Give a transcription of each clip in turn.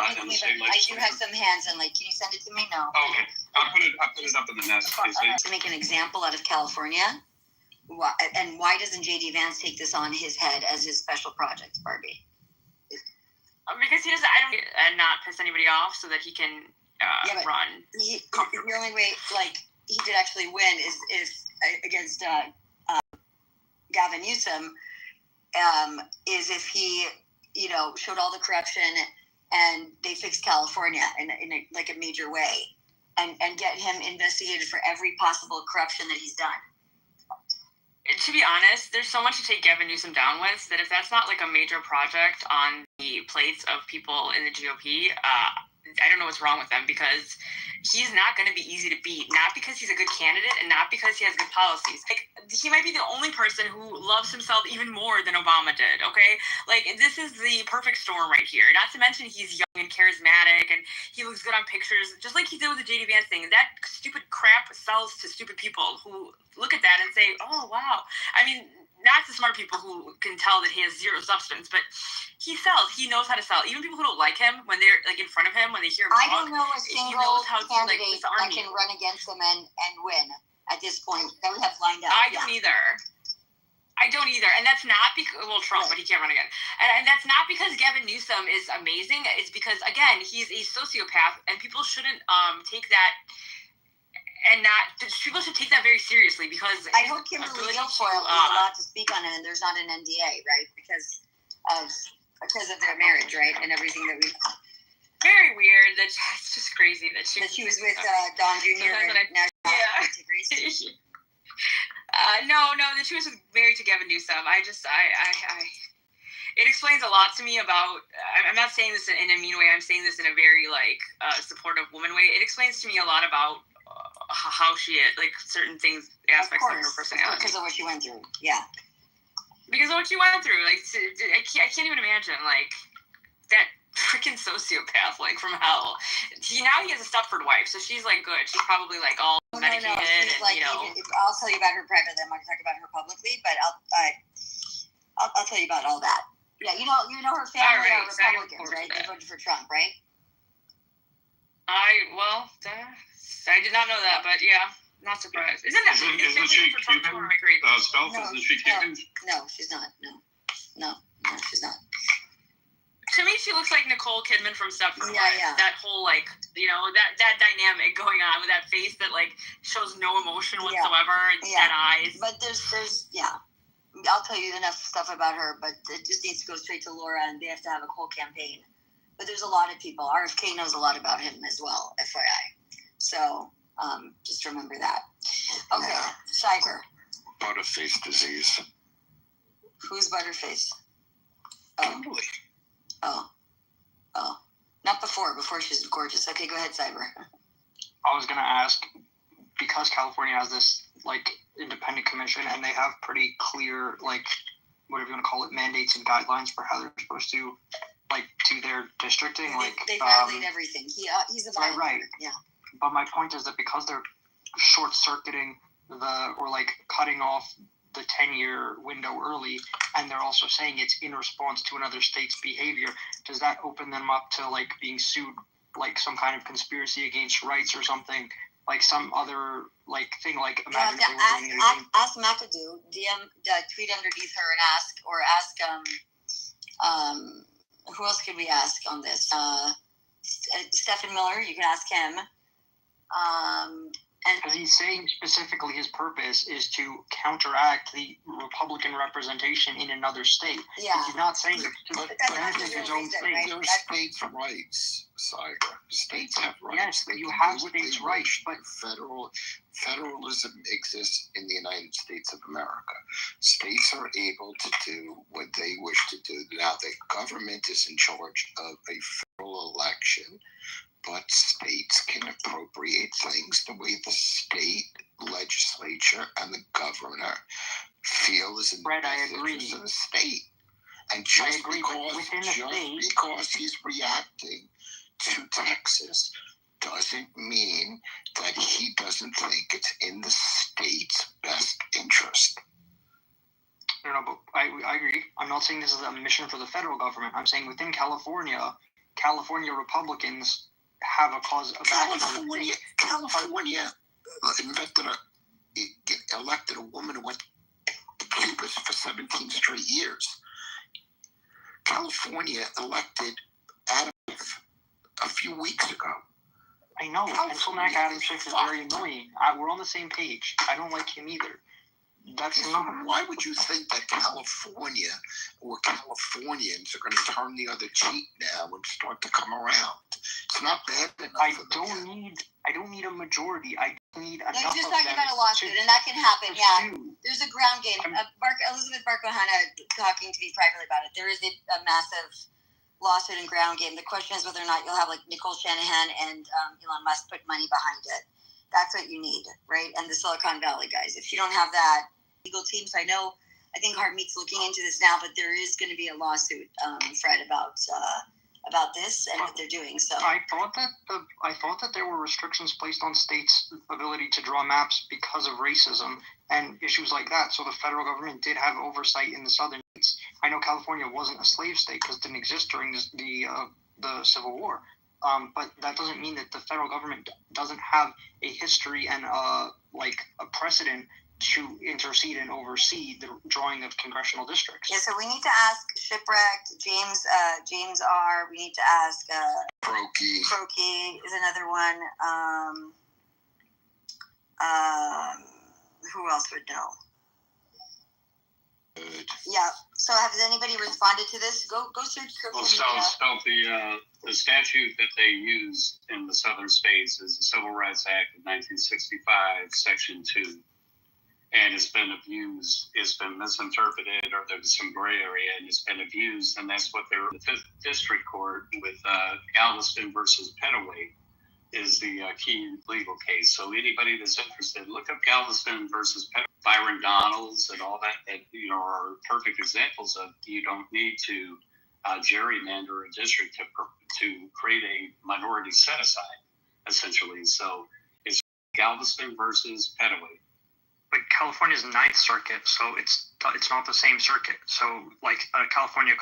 not in the state legislature. I do have some hands, and can you send it to me? No. Okay, I'll put it up in the nest. To make an example out of California, and why doesn't J.D. Vance take this on his head as his special project, Barbie? Because he doesn't. I don't not piss anybody off, so that he can run. The only way, he could actually win is against Gavin Newsom, is if he, showed all the corruption and they fixed California in a major way, and get him investigated for every possible corruption that he's done. To be honest, there's so much to take Gavin Newsom down with that if that's not a major project on the plates of people in the GOP, I don't know what's wrong with them, because he's not going to be easy to beat. Not because he's a good candidate and not because he has good policies. He might be the only person who loves himself even more than Obama did, okay? This is the perfect storm right here. Not to mention he's young and charismatic and he looks good on pictures, just like he did with the J.D. Vance thing. That stupid crap sells to stupid people who look at that and say, oh, wow. I mean, not to smart people who can tell that he has zero substance, but he sells. He knows how to sell. Even people who don't like him, when they're in front of him, when they hear him talk, I don't know a single candidate that can run against him and win at this point that we have lined up. I don't either. And that's not because, Trump, right. But he can't run again. And that's not because Gavin Newsom is amazing. It's because, again, he's a sociopath, and people shouldn't take that. And people should take that very seriously, because I hope Kimberly Guilfoyle is allowed to speak on it, and there's not an NDA, right? Because of their marriage, right, and everything that we. Very weird. It's just crazy that she was with Don Jr. and now degrees. No, that she was married to Gavin Newsom. I it explains a lot to me about. I'm not saying this in a mean way. I'm saying this in a very supportive woman way. It explains to me a lot about. How she certain things, aspects of her personality. Because of what she went through, yeah. Because of what she went through, I can't even imagine that freaking sociopath from hell. Now he has a Stepford wife, so she's good. She's probably all medicated. No. She's I'll tell you about her privately. I'm not gonna talk about her publicly, but I'll tell you about all that. Yeah, you know her family are Republicans, right? They voted for Trump, right? I did not know that, but yeah, not surprised. Isn't she Cuban? Spelt? Isn't she Cuban? No, she's not. No, she's not. To me, she looks like Nicole Kidman from Stepford. Yeah. That whole that dynamic going on with that face that shows no emotion whatsoever and dead eyes. But there's I'll tell you enough stuff about her, but it just needs to go straight to Laura, and they have to have a whole campaign. But there's a lot of people. RFK knows a lot about him as well, FYI. So just remember that. Okay, Cyber. Butterface disease. Who's Butterface? Kimberly. Oh. Not before. Before she's gorgeous. Okay, go ahead, Cyber. I was going to ask, because California has this, independent commission, and they have pretty clear, whatever you want to call it, mandates and guidelines for how they're supposed to, do their districting. They violate everything. He's a violator. Right. Yeah. But my point is that because they're short-circuiting cutting off the 10-year window early, and they're also saying it's in response to another state's behavior, does that open them up to being sued some kind of conspiracy against rights or something, some other thing, imagine if they were doing anything. Ask McAdoo, tweet underneath her and ask who else could we ask on this? Stephen Miller, you can ask him. Because he's saying specifically his purpose is to counteract the Republican representation in another state. Yeah. He's not saying it to benefit his own state. Right? There's states' rights, Cyber. States have rights. Yes, you have states' rights, but federalism exists in the United States of America. States are able to do what they wish to do. Now, the government is in charge of a federal election, but states can appropriate things the way the state legislature and the governor feel is in the best interest of the state. And just because he's reacting to Texas doesn't mean that he doesn't think it's in the state's best interest. No, but I agree. I'm not saying this is a mission for the federal government. I'm saying within California California Republicans have a cause of action. California elected a woman who went to Congress for 17 straight years. California elected Adam a few weeks ago. I know, Pencil Neck Adam Schiff is very annoying. We're on the same page. I don't like him either. That's not. Why would you think that California or Californians are going to turn the other cheek now and start to come around? It's not bad enough. I don't need a majority. I need enough. No, you're just of talking them about a lawsuit, and that can happen. Yeah, there's a ground game. Elizabeth Barkohana talking to me privately about it. There is a massive lawsuit and ground game. The question is whether or not you'll have like Nicole Shanahan and Elon Musk put money behind it. That's what you need, right? And the Silicon Valley guys. If you don't have that legal team, so I think Hartmeet's looking into this now, but there is going to be a lawsuit, Fred, about this and what they're doing. So I thought that there were restrictions placed on states' ability to draw maps because of racism and issues like that. So the federal government did have oversight in the southern states. I know California wasn't a slave state because it didn't exist during the Civil War. But that doesn't mean that the federal government doesn't have a history and a precedent to intercede and oversee the drawing of congressional districts. yeah, so we need to ask Shipwrecked, James R. We need to ask Croaky is another one. Who else would know? Good. Yeah. So has anybody responded to this? Go search Well, social media. the statute that they use in the southern states is the Civil Rights Act of 1965, Section 2. And it's been abused, it's been misinterpreted, or there's some gray area, and it's been abused, and that's what they're the Fifth District Court with Galveston versus Petaway is the key legal case. So anybody that's interested, look up Galveston versus Petaway. Byron Donalds and all that are perfect examples of you don't need to gerrymander a district to create a minority set aside, essentially. So it's Galveston versus Petaway. But California's Ninth Circuit, so it's not the same circuit. So California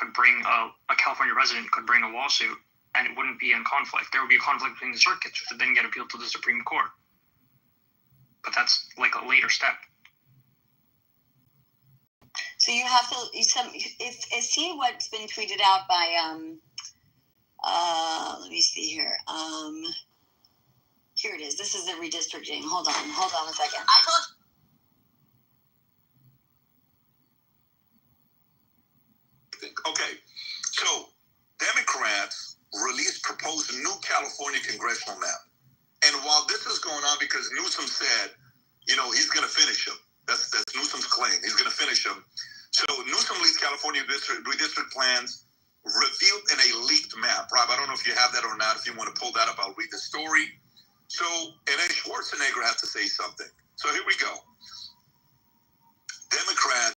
resident could bring a lawsuit, and it wouldn't be in conflict. There would be a conflict between the circuits, which would then get appealed to the Supreme Court. But that's a later step. So you have to see what's been tweeted out by let me see here. Here it is. This is the redistricting. Hold on a second. Okay, so Democrats released proposed new California congressional map. And while this is going on because Newsom said, he's going to finish him. That's Newsom's claim. He's going to finish him. So Newsom leads California redistrict plans revealed in a leaked map. Rob, I don't know if you have that or not. If you want to pull that up, I'll read the story. So, and then Schwarzenegger has to say something. So here we go. Democrat,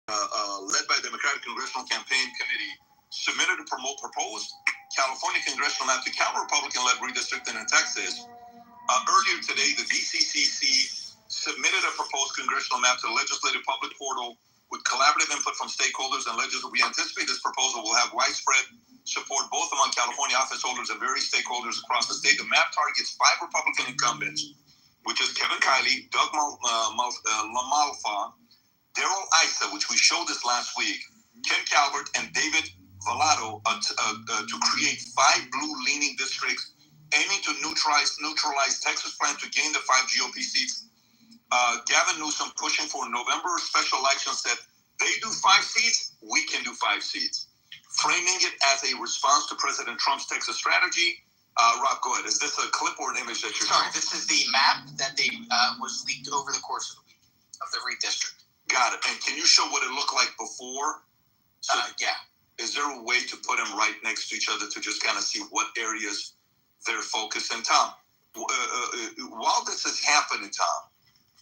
led by Democratic Congressional Campaign Committee, submitted a proposed California congressional map to counter-Republican-led redistricting in Texas. Earlier today, the DCCC submitted a proposed congressional map to the Legislative Public Portal with collaborative input from stakeholders and legislators. We anticipate this proposal will have widespread support both among California office holders and various stakeholders across the state. The map targets 5 Republican incumbents, which is Kevin Kiley, Doug Lamalfa, Darrell Issa, which we showed this last week, Ken Calvert, and David Vallado to create 5 blue-leaning districts aiming to neutralize Texas' plan to gain the 5 GOP seats. Gavin Newsom pushing for November special election said, they do 5 seats, we can do 5 seats. Framing it as a response to President Trump's Texas strategy. Rob, go ahead. Is this a clip or an image that you're Sorry, this is the map that was leaked over the course of the week of the redistrict. Got it. And can you show what it looked like before? So, Yeah. Is there a way to put them right next to each other to just kind of see what areas they're focused in? Tom, while this is happening, Tom,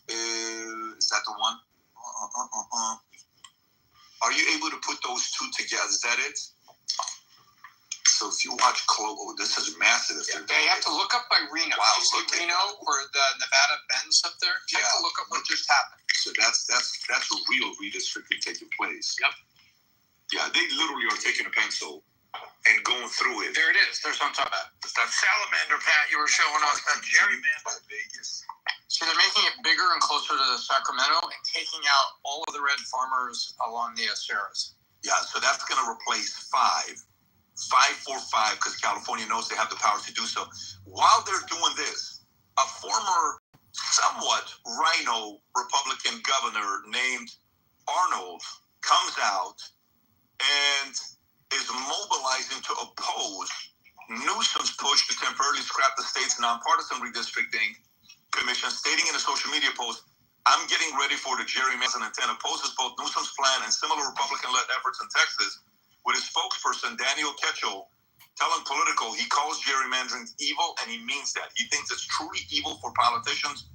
is that the one? Are you able to put those two together? Is that it? So if you watch this is massive. Yeah, they have to look up by Reno. Wow, you see Reno where the Nevada bends up there? You have to look up what just happened. So that's a real redistricting taking place. Yep. Yeah, they literally are taking a pencil and going through it. There it is. There's what I'm talking about. That salamander, Pat, you were showing us, that gerrymander by Vegas. So they're making it bigger and closer to Sacramento and taking out all of the red farmers along the Sierras. Yeah, so that's going to replace 545, because California knows they have the power to do so. While they're doing this, a former somewhat rhino Republican governor named Arnold comes out and is mobilizing to oppose Newsom's push to temporarily scrap the state's nonpartisan redistricting commission, stating in a social media post, "I'm getting ready for the gerrymandering intent," opposes both Newsom's plan and similar Republican-led efforts in Texas, with his spokesperson, Daniel Ketchel, telling Politico he calls gerrymandering evil, and he means that. He thinks it's truly evil for politicians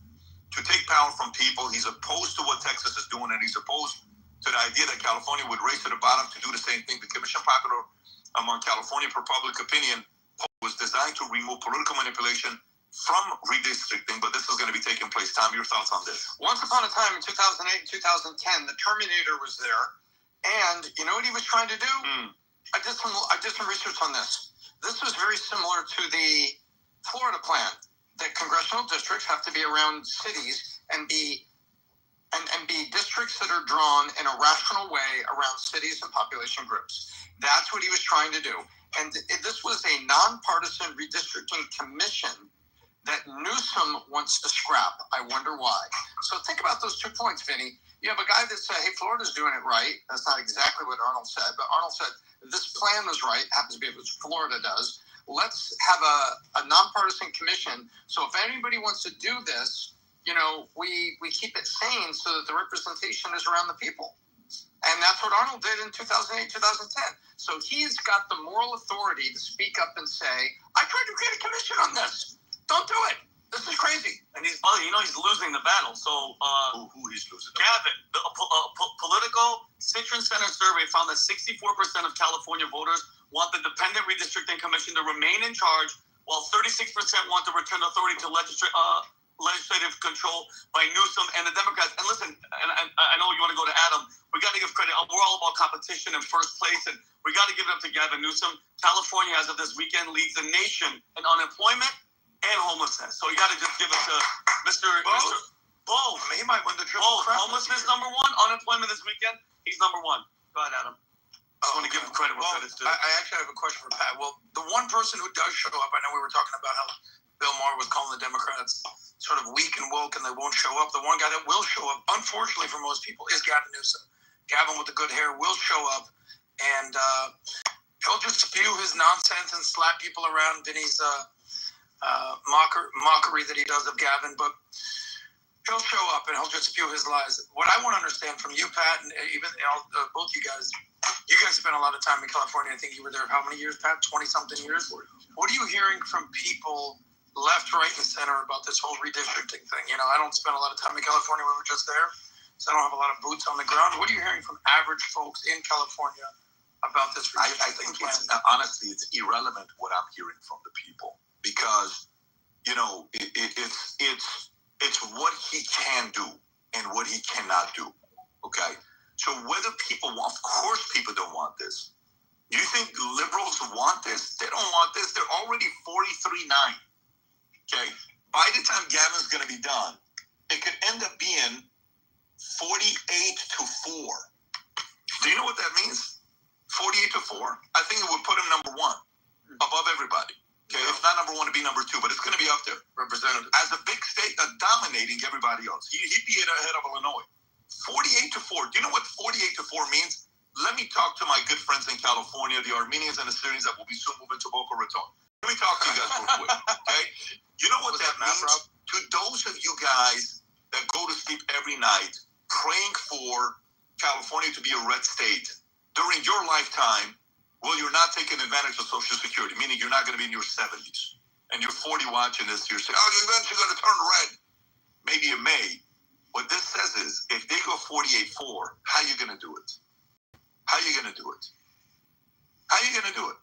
to take power from people. He's opposed to what Texas is doing, and he's opposed to the idea that California would race to the bottom to do the same thing. The commission, popular among California for public opinion, was designed to remove political manipulation from redistricting, but this is going to be taking place. Tom, your thoughts on this? Once upon a time in 2008 and 2010, the Terminator was there, and you know what he was trying to do? I did some research on this. This was very similar to the Florida plan, that congressional districts have to be around cities and be districts that are drawn in a rational way around cities and population groups. That's what he was trying to do. And this was a nonpartisan redistricting commission that Newsom wants to scrap. I wonder why. So think about those 2 points, Vinny. You have a guy that said, hey, Florida's doing it right. That's not exactly what Arnold said, but Arnold said this plan was right. Happens to be what Florida does. Let's have a nonpartisan commission. So if anybody wants to do this, you know, we keep it sane so that the representation is around the people. And that's what Arnold did in 2008, 2010. So he's got the moral authority to speak up and say, I tried to create a commission on this. Don't do it. This is crazy. And he's losing the battle. So Who he's losing? Gavin, the Politico Citron Center survey found that 64% of California voters want the Dependent Redistricting Commission to remain in charge, while 36% want to return authority to legislative control by Newsom and the Democrats. And listen, and I know you want to go to Adam. We got to give credit. We're all about competition in first place, and we got to give it up to Gavin Newsom. California, as of this weekend, leads the nation in unemployment and homelessness. So you got to just give it to Mr. Both. I mean, he might win the triple crown. Homelessness number one, unemployment this weekend, he's number one. Go ahead, Adam. Just want to give him credit where credit's due. I actually have a question for Pat. Well, the one person who does show up, I know we were talking about how Bill Maher was calling the Democrats sort of weak and woke and they won't show up. The one guy that will show up, unfortunately for most people, is Gavin Newsom. Gavin with the good hair will show up, and he'll just spew his nonsense and slap people around Vinny's mockery that he does of Gavin, but he'll show up and he'll just spew his lies. What I want to understand from you, Pat, and even both you guys spent a lot of time in California. I think you were there how many years, Pat? 20-something years? What are you hearing from people left, right, and center about this whole redistricting thing? You know, I don't spend a lot of time in California. We were just there, so I don't have a lot of boots on the ground. What are you hearing from average folks in California about this redistricting I think plan? honestly, it's irrelevant what I'm hearing from the people, because, you know, it's what he can do and what he cannot do. Okay, so whether people want, of course, people don't want this. You think liberals want this? They don't want this. They're already 43-9. Okay, by the time Gavin's going to be done, it could end up being 48-4. Do you know what that means? 48-4. I think it would put him number one, above everybody. Okay, if not number one, to be number two, but it's going to be up there. Representative, as a big state, dominating everybody else. He'd be ahead of Illinois. 48-4. Do you know what 48-4 means? Let me talk to my good friends in California, the Armenians and the Syrians that will be soon moving to Boca Raton. Let me talk to you guys real quick. Okay, you know what that means? To those of you guys that go to sleep every night praying for California to be a red state during your lifetime. Well, you're not taking advantage of Social Security, meaning you're not going to be in your 70s. And you're 40 watching this, you're saying, oh, you're eventually going to turn red. Maybe it may. What this says is, if they go 48-4, how are you going to do it? How are you going to do it? How are you going to do it?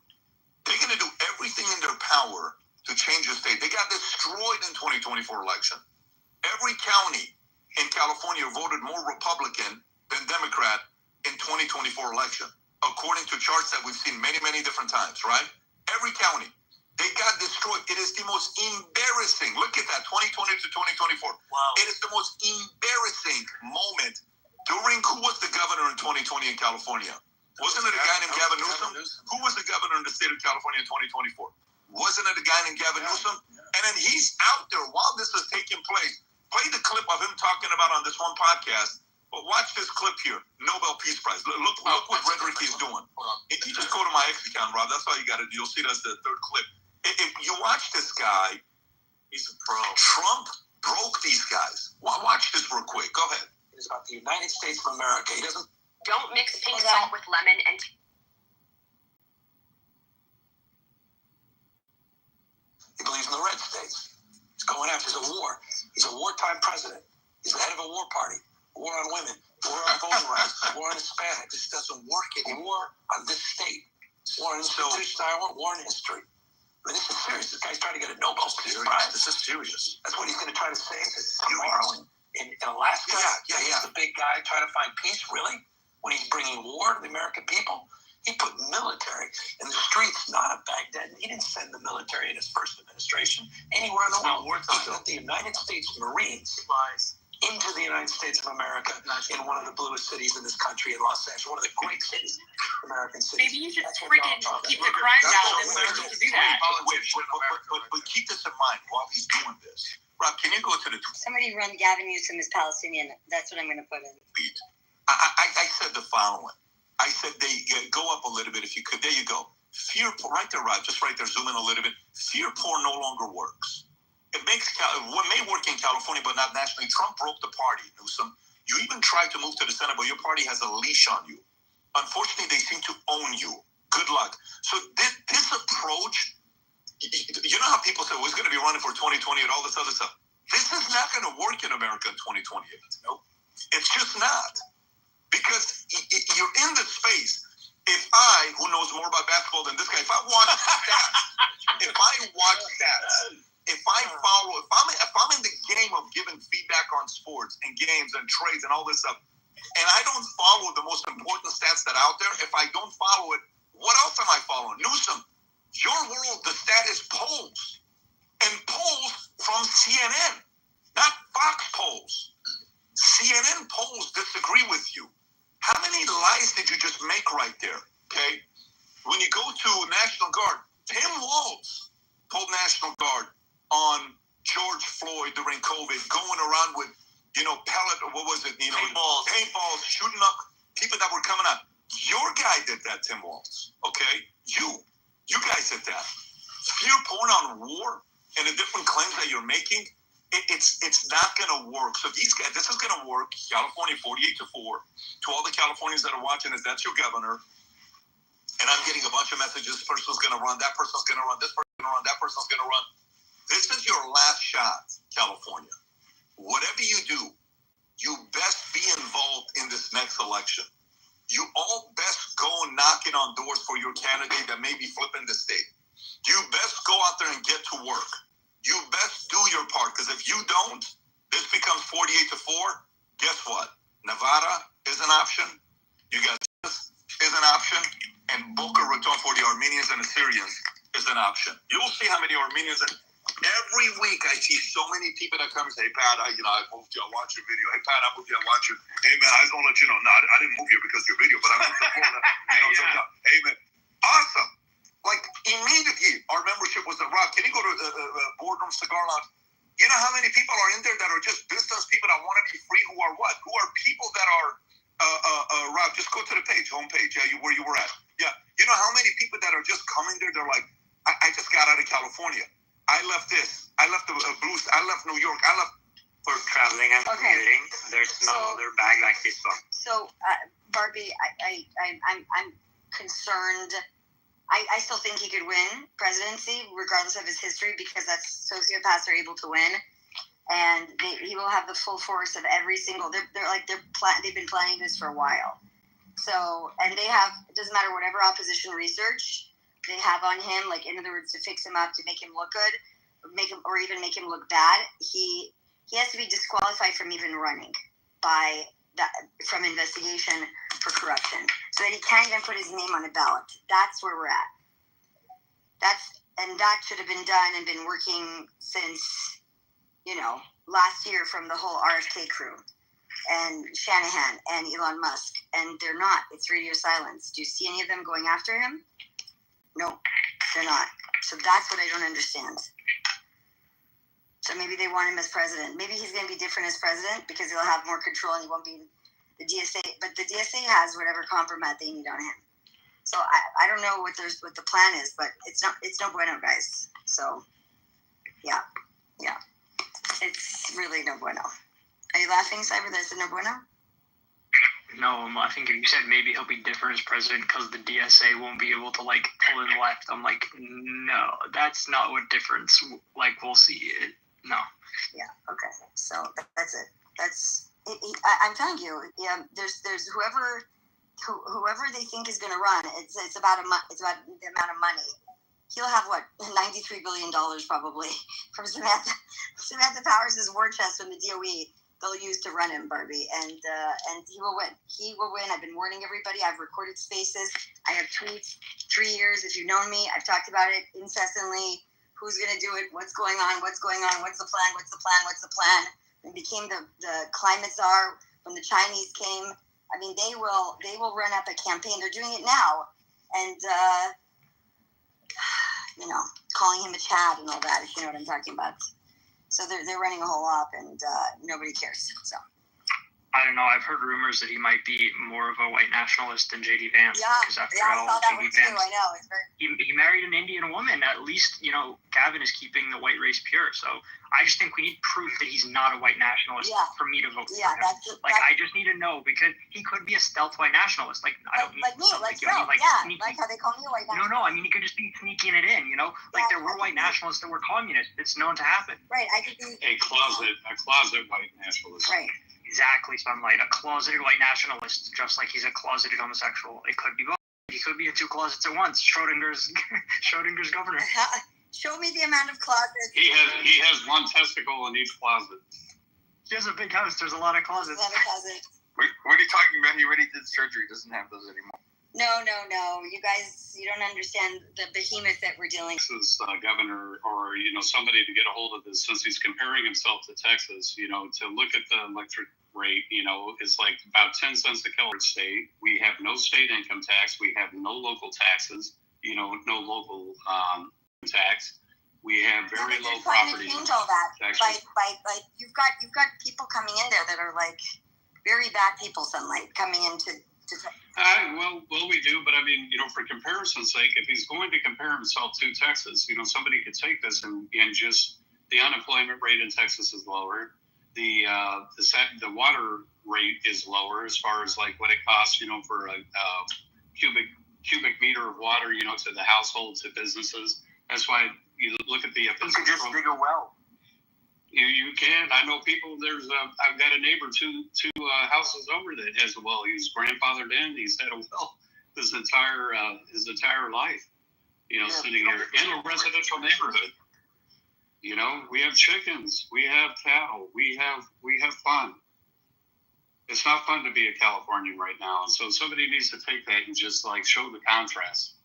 They're going to do everything in their power to change the state. They got destroyed in 2024 election. Every county in California voted more Republican than Democrat in 2024 election. according to charts that we've seen many, many different times, right? Every county, they got destroyed. It is the most embarrassing. Look at that, 2020 to 2024. Wow. It is the most embarrassing moment during, who was the governor in 2020 in California? Wasn't it a guy named Gavin Newsom? Who was the governor in the state of California in 2024? Wasn't it a guy named Gavin Newsom? And then he's out there while this is taking place. Play the clip of him talking about on this one podcast. But watch this clip here. Nobel Peace Prize. Look what rhetoric he's doing. If you just go to my X account, Rob, that's all you got to do. You'll see that's the third clip. If you watch this guy, He's a pro. Trump broke these guys. Watch this real quick. Go ahead. It's about the United States of America. He doesn't. Don't mix pink salt with lemon and He believes in the red states. He's going after. He's a war. He's a wartime president. He's the head of a war party. War on women. War on voting rights. War on Hispanics. This doesn't work anymore on this state. War on institutions. War on history. I mean, this is serious. This guy's trying to get a Nobel Peace Prize. This is serious. That's what he's going to try to say tomorrow in Alaska. Yeah. He's the big guy trying to find peace, really? When he's bringing war to the American people? He put military in the streets, not of Baghdad. He didn't send the military in his first administration anywhere in the world. He sent the United States Marines into the United States of America in one of the bluest cities in this country, in Los Angeles, one of the great cities, American cities. Maybe you should That's what freaking Donald Trump keep is. the crime That's down what and we're learn doing. to do that. But keep this in mind while he's doing this. Rob, can you go to the Somebody run Gavin Newsom as Palestinian. That's what I'm going to put in. tweet? I said the following. I said they go up a little bit if you could. There you go. Fear, right there, Rob. Just right there. Zoom in a little bit. Fear porn no longer works. It makes what may work in California, but not nationally. Trump broke the party, Newsom. You even tried to move to the Senate, but your party has a leash on you. Unfortunately, they seem to own you. Good luck. So this approach, you know how people say, well, he's going to be running for 2020 and all this other stuff. This is not going to work in America in 2028. Nope. It's just not. Because you're in the space. If I, who knows more about basketball than this guy, if I watch stats, if I'm in the game of giving feedback on sports and games and trades and all this stuff, and I don't follow the most important stats that are out there, if I don't follow it, what else am I following? Newsom, your world, the stat is polls. And polls from CNN, not Fox polls. CNN polls disagree with you. How many lies did you just make right there? Okay? When you go to National Guard, Tim Walz told National Guard on George Floyd during COVID, going around with, pellet, or what was it? Paintballs, shooting up people that were coming out. Your guy did that, Tim Walz. Okay? You guys did that. Fear porn on war and the different claims that you're making, it's not going to work. So these guys, this is going to work. California 48-4. To all the Californians that are watching this, that's your governor. And I'm getting a bunch of messages. This person's going to run. That person's going to run. This person's going to run. That person's going to run. This is your last shot, California. Whatever you do, you best be involved in this next election. You all best go knocking on doors for your candidate that may be flipping the state. You best go out there and get to work. You best do your part, because if you don't, this becomes 48-4. Guess what? Nevada is an option. You got this is an option, and Boca Raton for the Armenians and Assyrians is an option. You'll see how many Armenians. Every week I see so many people that come and say, hey, Pat, I moved you. I watched your video. Hey, Pat, I moved you. I watched you. Hey, man, I just want to let you know. No, I didn't move you because of your video, but I moved to Florida. Hey, man. Awesome. Like, immediately, our membership was a rock. Can you go to the Boardroom Cigar Lounge? You know how many people are in there that are just business people that want to be free? Who are what? Who are people that are, Rob, just go to the page, homepage, where you were at. Yeah. You know how many people that are just coming there? They're like, I just got out of California. I left this. I left the Blues. I left New York. I left. For traveling and commuting, there's no other bag like this one. So, Barbie, I'm concerned. I still think he could win presidency regardless of his history, because that's sociopaths are able to win, and he will have the full force of every single. They've been planning this for a while. So, and they have, it doesn't matter whatever opposition research they have on him, like, in other words, to fix him up, to make him look good, or even make him look bad. He has to be disqualified from even running from investigation for corruption, so that he can't even put his name on a ballot. That's where we're at. And that should have been done and been working since, last year from the whole RFK crew and Shanahan and Elon Musk, and they're not. It's radio silence. Do you see any of them going after him? No, they're not. So that's what I don't understand. So maybe they want him as president. Maybe he's going to be different as president because he'll have more control and he won't be the DSA. But the DSA has whatever compromise they need on him. So I don't know what the plan is, but it's no bueno, guys. So yeah, it's really no bueno. Are you laughing, Cyber? That's no bueno. No, I think you said maybe he'll be different as president because the DSA won't be able to pull him left. I'm like, no, that's not what difference. We'll see it. No. Yeah. Okay. So that's it. I'm telling you. Yeah. There's whoever they think is going to run. It's about it's about the amount of money. He'll have $93 billion probably from Samantha. Samantha Powers' war chest from the DOE. They'll use to run him, Barbie, and he will win. He will win. I've been warning everybody. I've recorded spaces. I have tweets. 3 years. If you've known me, I've talked about it incessantly. Who's going to do it? What's going on? What's going on? What's the plan? What's the plan? What's the plan? And became the climate czar when the Chinese came. I mean, they will run up a campaign. They're doing it now, and calling him a Chad and all that. If you know what I'm talking about. So they're running a whole op, and nobody cares. So I don't know. I've heard rumors that he might be more of a white nationalist than J.D. Vance. Yeah, because after I all, saw that J.D. one too. Vance, I know. It's very... he married an Indian woman. At least, Gavin is keeping the white race pure. So I just think we need proof that he's not a white nationalist for me to vote for him. I just need to know, because he could be a stealth white nationalist. I don't like me, like how they call me a white nationalist. No. I mean, he could just be sneaking it in. There were white nationalists that were communists. It's known to happen. Right. I could be a closet white nationalist. Right. Exactly, Sunlight. A closeted white nationalist, just like he's a closeted homosexual. It could be both. He could be in two closets at once. Schrodinger's governor. Show me the amount of closets. He has one testicle in each closet. He has a big house. There's a lot of closets. What are you talking about? He already did surgery. Doesn't have those anymore. No. You guys, you don't understand the behemoth that we're dealing with. Texas governor or, somebody to get a hold of this, since he's comparing himself to Texas, to look at the electric rate, it's like about 10 cents a kilowatt state. We have no state income tax. We have no local taxes, no local tax. We have very low property. Trying to change all that by you've got people coming in there that are very bad people, Sunlight, coming into. Well, we do, but I mean, for comparison's sake, if he's going to compare himself to Texas, somebody could take this and just the unemployment rate in Texas is lower. The water rate is lower as far as what it costs, for a cubic meter of water, to the household, to businesses. That's why you look at the. You could just dig a well. You can. I know people. I've got a neighbor two houses over that has a well. He was grandfathered in. He's had a well his entire life. Sitting here in a residential neighborhood. We have chickens. We have cattle. We have fun. It's not fun to be a Californian right now. And so somebody needs to take that and just show the contrast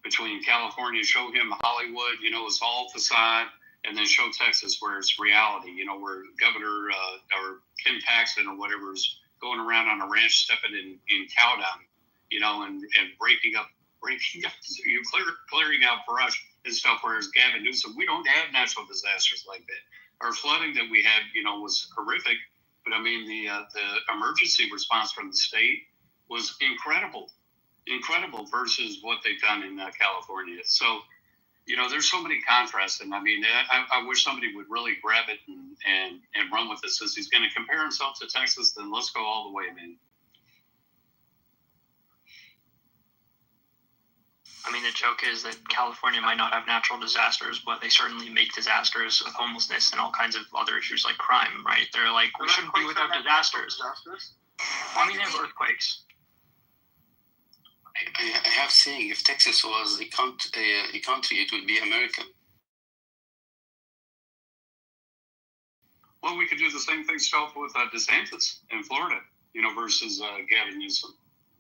between California. Show him Hollywood. It's all facade. And then show Texas where it's reality, where Governor or Ken Paxton or whatever is going around on a ranch stepping in cow dung, and breaking up, clearing out brush and stuff. Whereas Gavin Newsom, we don't have natural disasters like that. Our flooding that we had, was horrific. But I mean, the emergency response from the state was incredible versus what they've done in California. So. There's so many contrasts, and I mean, I wish somebody would really grab it and run with it. Since he's going to compare himself to Texas, then let's go all the way, man. I mean, the joke is that California might not have natural disasters, but they certainly make disasters with homelessness and all kinds of other issues like crime, right? They're like, we shouldn't be without disasters. I mean, they have earthquakes. I have saying, if Texas was a country, it would be America. Well, we could do the same thing stuff with DeSantis in Florida, versus Gavin Newsom.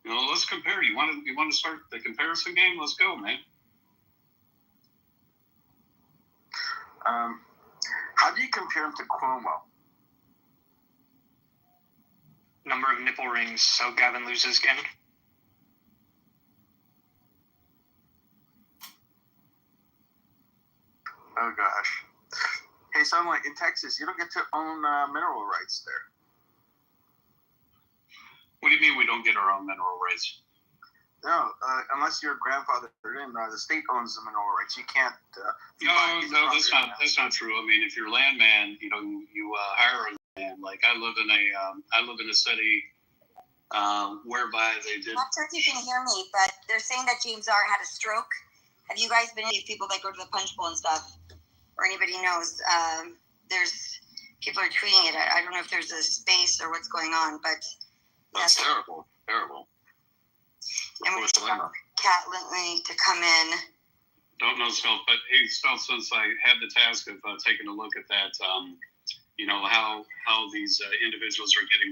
Let's compare. You want to start the comparison game? Let's go, man. How do you compare him to Cuomo? Number of nipple rings, so Gavin loses again. Oh gosh. Hey, so like in Texas, you don't get to own mineral rights there. What do you mean we don't get our own mineral rights? No, unless you're grandfathered in, the state owns the mineral rights. You can't. No, that's not true. I mean, if you're a landman, you hire a land. Like I live in a city whereby they did. I'm not sure if you can hear me, but they're saying that James R. had a stroke. Have you guys been any people that go to the punch bowl and stuff, or anybody knows? There's people are tweeting it. I don't know if there's a space or what's going on, but that's terrible. And we just want Kat Lintley to come in. Don't know, Stealth, but hey, Stealth, since I had the task of taking a look at that, how these individuals are getting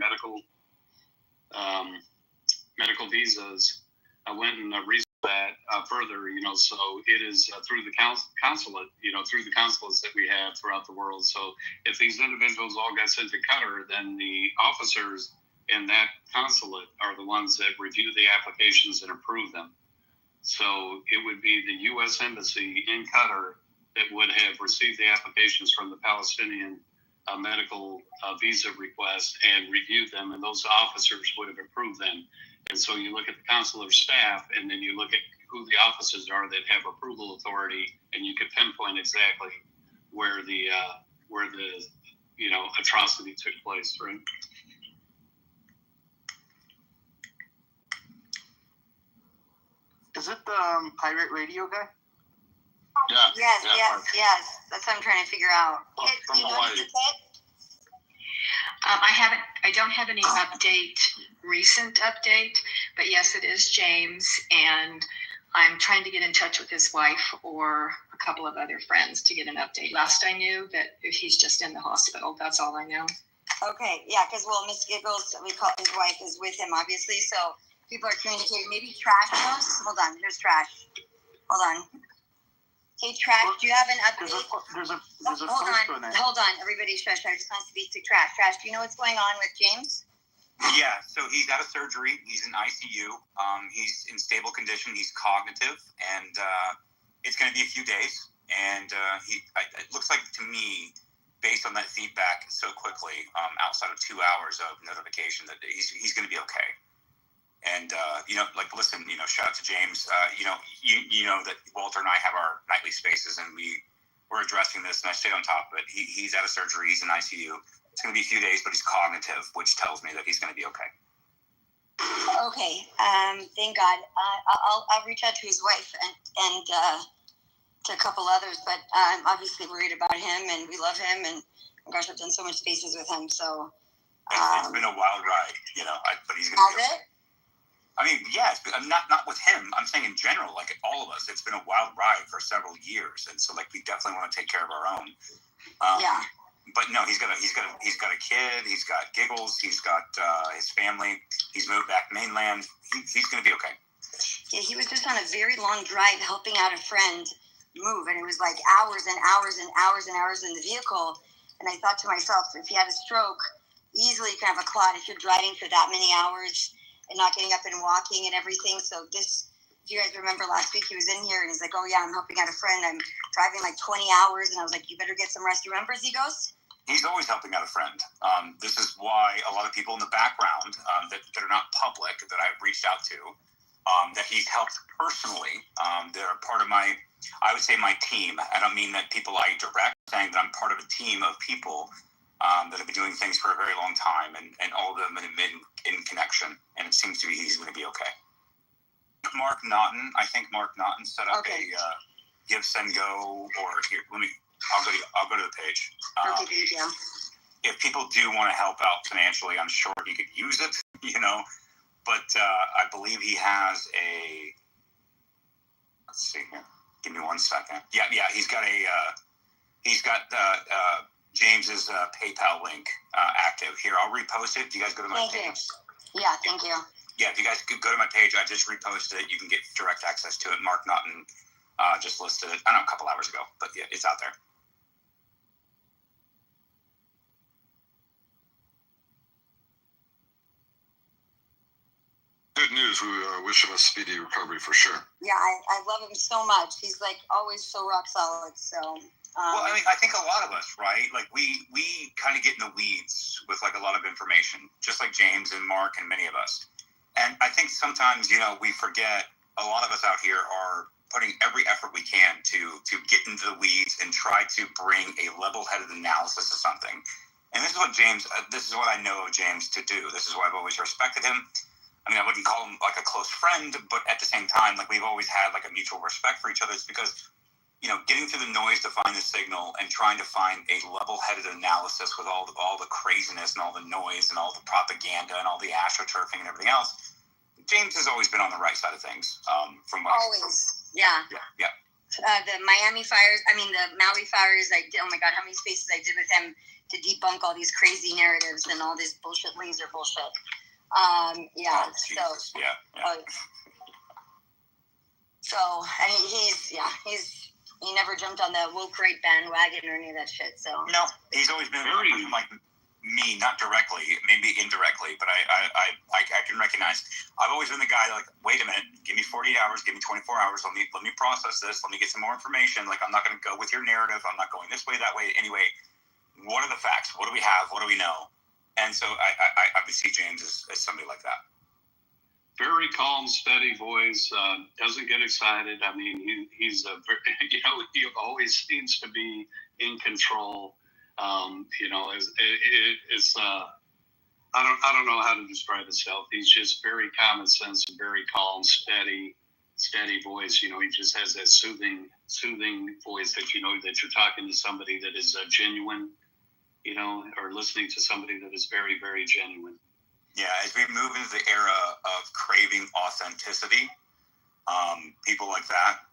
medical visas, I went and researched that further. So it is through the consulate, through the consulates that we have throughout the world. So if these individuals all got sent to Qatar, then the officers in that consulate are the ones that review the applications and approve them. So it would be the U.S. Embassy in Qatar that would have received the applications from the Palestinian medical visa request and reviewed them, and those officers would have approved them. And so you look at the consular staff, and then you look at who the officers are that have approval authority, and you could pinpoint exactly where the atrocity took place, right? Is it the pirate radio guy? Yeah. Yes. That's what I'm trying to figure out. From Hawaii. I don't have any recent update, but yes, it is James, and I'm trying to get in touch with his wife or a couple of other friends to get an update. Last I knew that he's just in the hospital. That's all I know. Okay, yeah, because Miss Giggles, we call his wife, is with him, obviously, so people are communicating. Maybe Trash knows? Hold on, there's Trash. Hold on. Hey, Trash, do you have an update? There's a Hold on, everybody, shush. I just want to speak to Trash. Trash, do you know what's going on with James? Yeah, so he's out of surgery. He's in ICU. He's in stable condition. He's cognitive, and it's going to be a few days. And it looks like to me, based on that feedback so quickly, outside of 2 hours of notification, that he's going to be okay. And listen, shout out to James. You know that Walter and I have our nightly spaces, and we're addressing this, and I stayed on top of it. He's out of surgery. He's in ICU. It's going to be a few days, but he's cognitive, which tells me that he's going to be okay. Okay. Thank God. I'll reach out to his wife and to a couple others, but I'm obviously worried about him, and we love him, and gosh, I've done so much spaces with him. So it's been a wild ride, but he's going to be okay. I mean, yes, but not with him. I'm saying in general, like all of us, it's been a wild ride for several years, and so we definitely want to take care of our own. Yeah. But no, he's got a kid. He's got Giggles. He's got his family. He's moved back mainland. He's going to be okay. Yeah, he was just on a very long drive helping out a friend move, and it was like hours and hours and hours and hours in the vehicle. And I thought to myself, if he had a stroke, easily you can have a clot if you're driving for that many hours and not getting up and walking and everything. So if you guys remember last week, he was in here and he's like, oh yeah, I'm helping out a friend. I'm driving like 20 hours. And I was like, you better get some rest. You remember Zigos? He's always helping out a friend. This is why a lot of people in the background that are not public that I've reached out to, that he's helped personally. They're part of my team. I don't mean that people I direct, saying that I'm part of a team of people that have been doing things for a very long time, and all of them have been in connection, and it seems to be he's going to be okay. Mark Naughton, I think Mark Naughton set up a Give, Send, Go, or here, I'll go to the page. Okay, thank you. If people do want to help out financially, I'm sure he could use it, but I believe he has let's see here. Give me 1 second. Yeah, he's got James's PayPal link active. Here, I'll repost it. Do you guys go to my page? Yeah, thank you. yeah, if you guys could go to my page, I just reposted it. You can get direct access to it. Mark Naughton just listed it, I don't know, a couple hours ago, but yeah, it's out there. Good news. We wish him a speedy recovery for sure. Yeah, I love him so much. He's like always so rock solid. So. Well, I mean, I think a lot of us, right? Like we kind of get in the weeds with like a lot of information, just like James and Mark and many of us. And I think sometimes, you know, we forget, a lot of us out here are putting every effort we can to get into the weeds and try to bring a level-headed analysis of something. And this is what James, this is what I know James to do. This is why I've always respected him. I mean, I wouldn't call him like a close friend, but at the same time, like we've always had like a mutual respect for each other. It's because, you know, getting through the noise to find the signal and trying to find a level-headed analysis with all the craziness and all the noise and all the propaganda and all the astroturfing and everything else, James has always been on the right side of things. From what always, yeah. The Miami fires, the Maui fires. Oh my God, how many spaces I did with him to debunk all these crazy narratives and all this bullshit, laser bullshit. So and he never jumped on the woke right bandwagon or any of that shit. So no, he's always been very like me, not directly, maybe indirectly, but I can recognize. I've always been the guy like, wait a minute, give me 48 hours, give me 24 hours, let me process this, let me get some more information. Like I'm not going to go with your narrative. I'm not going this way, that way. Anyway, what are the facts? What do we have? What do we know? And so I would see James as somebody like that. Very calm, steady voice. Doesn't get excited. I mean, he's a very, he always seems to be in control. I don't know how to describe himself. He's just very common sense and very calm, steady voice. You know, he just has that soothing voice that you know that you're talking to somebody that is genuine. You know, or listening to somebody that is very, very genuine. Yeah, as we move into the era of craving authenticity, people like that,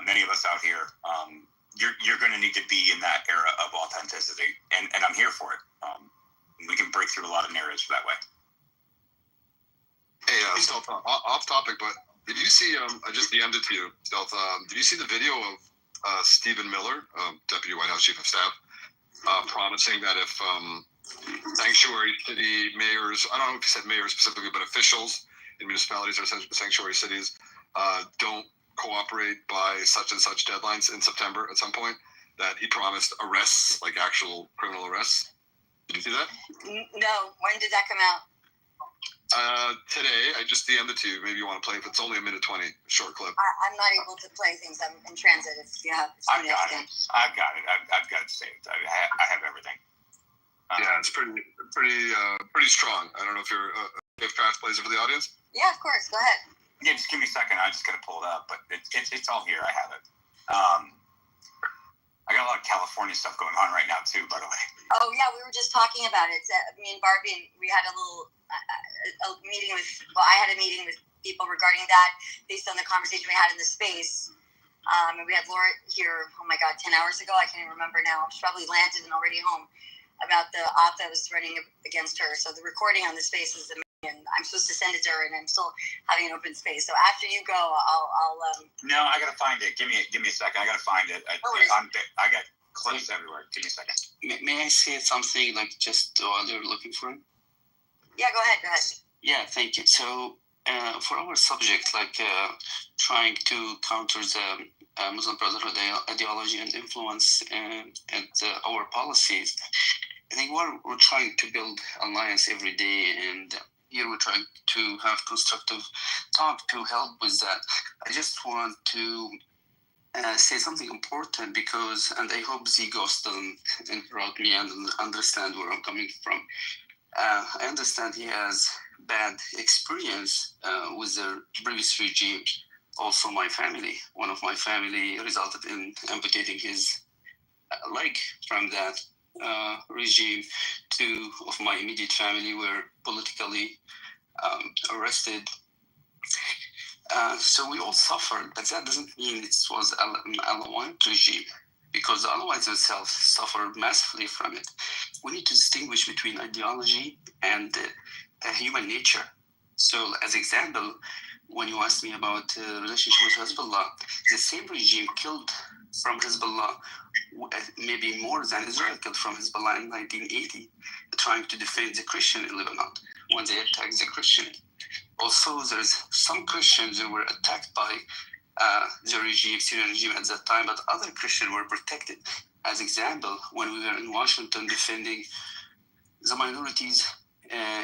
many of us out here, you're going to need to be in that era of authenticity, and I'm here for it. We can break through a lot of narratives that way. Hey, Stealth, off topic, but did you see? I just DM'd it to you, Stealth. Did you see the video of Stephen Miller, Deputy White House Chief of Staff? Promising that if sanctuary city mayors, I don't know if he said mayors specifically, but officials in municipalities or sanctuary cities don't cooperate by such and such deadlines in September at some point, that he promised arrests, like actual criminal arrests. Did you see that? No. When did that come out? Today. I just DM'd it to you. Maybe you want to play it. It's only a minute 20, short clip. I'm not able to play things. I'm in transit. If you have, I've got it. I've got it saved. I have everything. Yeah, it's pretty strong. I don't know if Trash plays it for the audience. Yeah, of course. Go ahead. Yeah, just give me a second. I just got to pull it up, but it's all here. I have it. I got a lot of California stuff going on right now too, by the way. Oh yeah, we were just talking about it. Me and Barbie, and we had a little meeting with. Well, I had a meeting with people regarding that, based on the conversation we had in the space. And we had Laura here. Oh my God, 10 hours ago. I can't even remember now. She's probably landed and already home. About the op that was running against her. So the recording on the space is amazing. I'm supposed to send it to her, and I'm still having an open space. So after you go, I'll. No, I gotta find it. Give me a second. I gotta find it. I got clips everywhere. Give me a second. May I say something, like, just while you're looking for it? Yeah, go ahead. Yeah, thank you. So for our subject, like trying to counter the Muslim Brotherhood ideology and influence and our policies, I think we're trying to build alliance every day, and here we're trying to have constructive talk to help with that. I just want to say something important, because, and I hope Z-Ghost doesn't interrupt me and understand where I'm coming from. I understand he has bad experience with the previous regime. Also, my family, one of my family resulted in amputating his leg from that regime. Two of my immediate family were politically arrested. So we all suffered, but that doesn't mean it was an Alawite regime, because the Alawites themselves suffered massively from it. We need to distinguish between ideology and human nature. So, as example, when you asked me about relationship with Hezbollah, the same regime killed from Hezbollah maybe more than Israel killed from Hezbollah in 1980, trying to defend the Christian in Lebanon when they attacked the Christian. Also, there's some Christians who were attacked by the Syrian regime at that time, but other Christians were protected. As example, when we were in Washington defending the minorities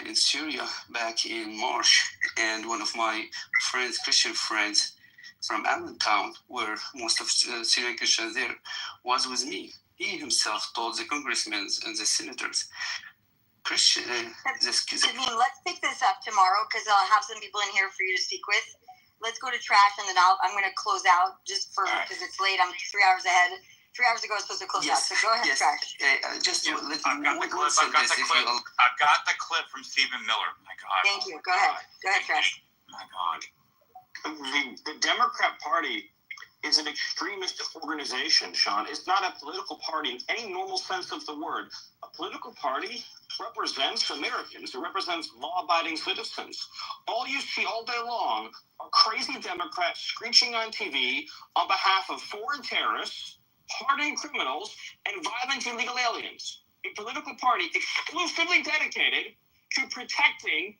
in Syria back in March, and one of my friends, Christian friends from Allentown, where most of Syrian Christians there, was with me. He himself told the congressmen and the senators, Sabine, let's pick this up tomorrow because I'll have some people in here for you to speak with. Let's go to trash, and then I'm going to close out just for because it's late. I'm 3 hours ahead. 3 hours ago, I was supposed to close out. So go ahead, trash. I've got the clip from Stephen Miller. My God. Thank you. Go ahead. Go ahead, trash. My God. The Democrat Party is an extremist organization, Sean. It's not a political party in any normal sense of the word. A political party represents Americans. It represents law-abiding citizens. All you see all day long are crazy Democrats screeching on TV on behalf of foreign terrorists, hardened criminals, and violent illegal aliens. A political party exclusively dedicated to protecting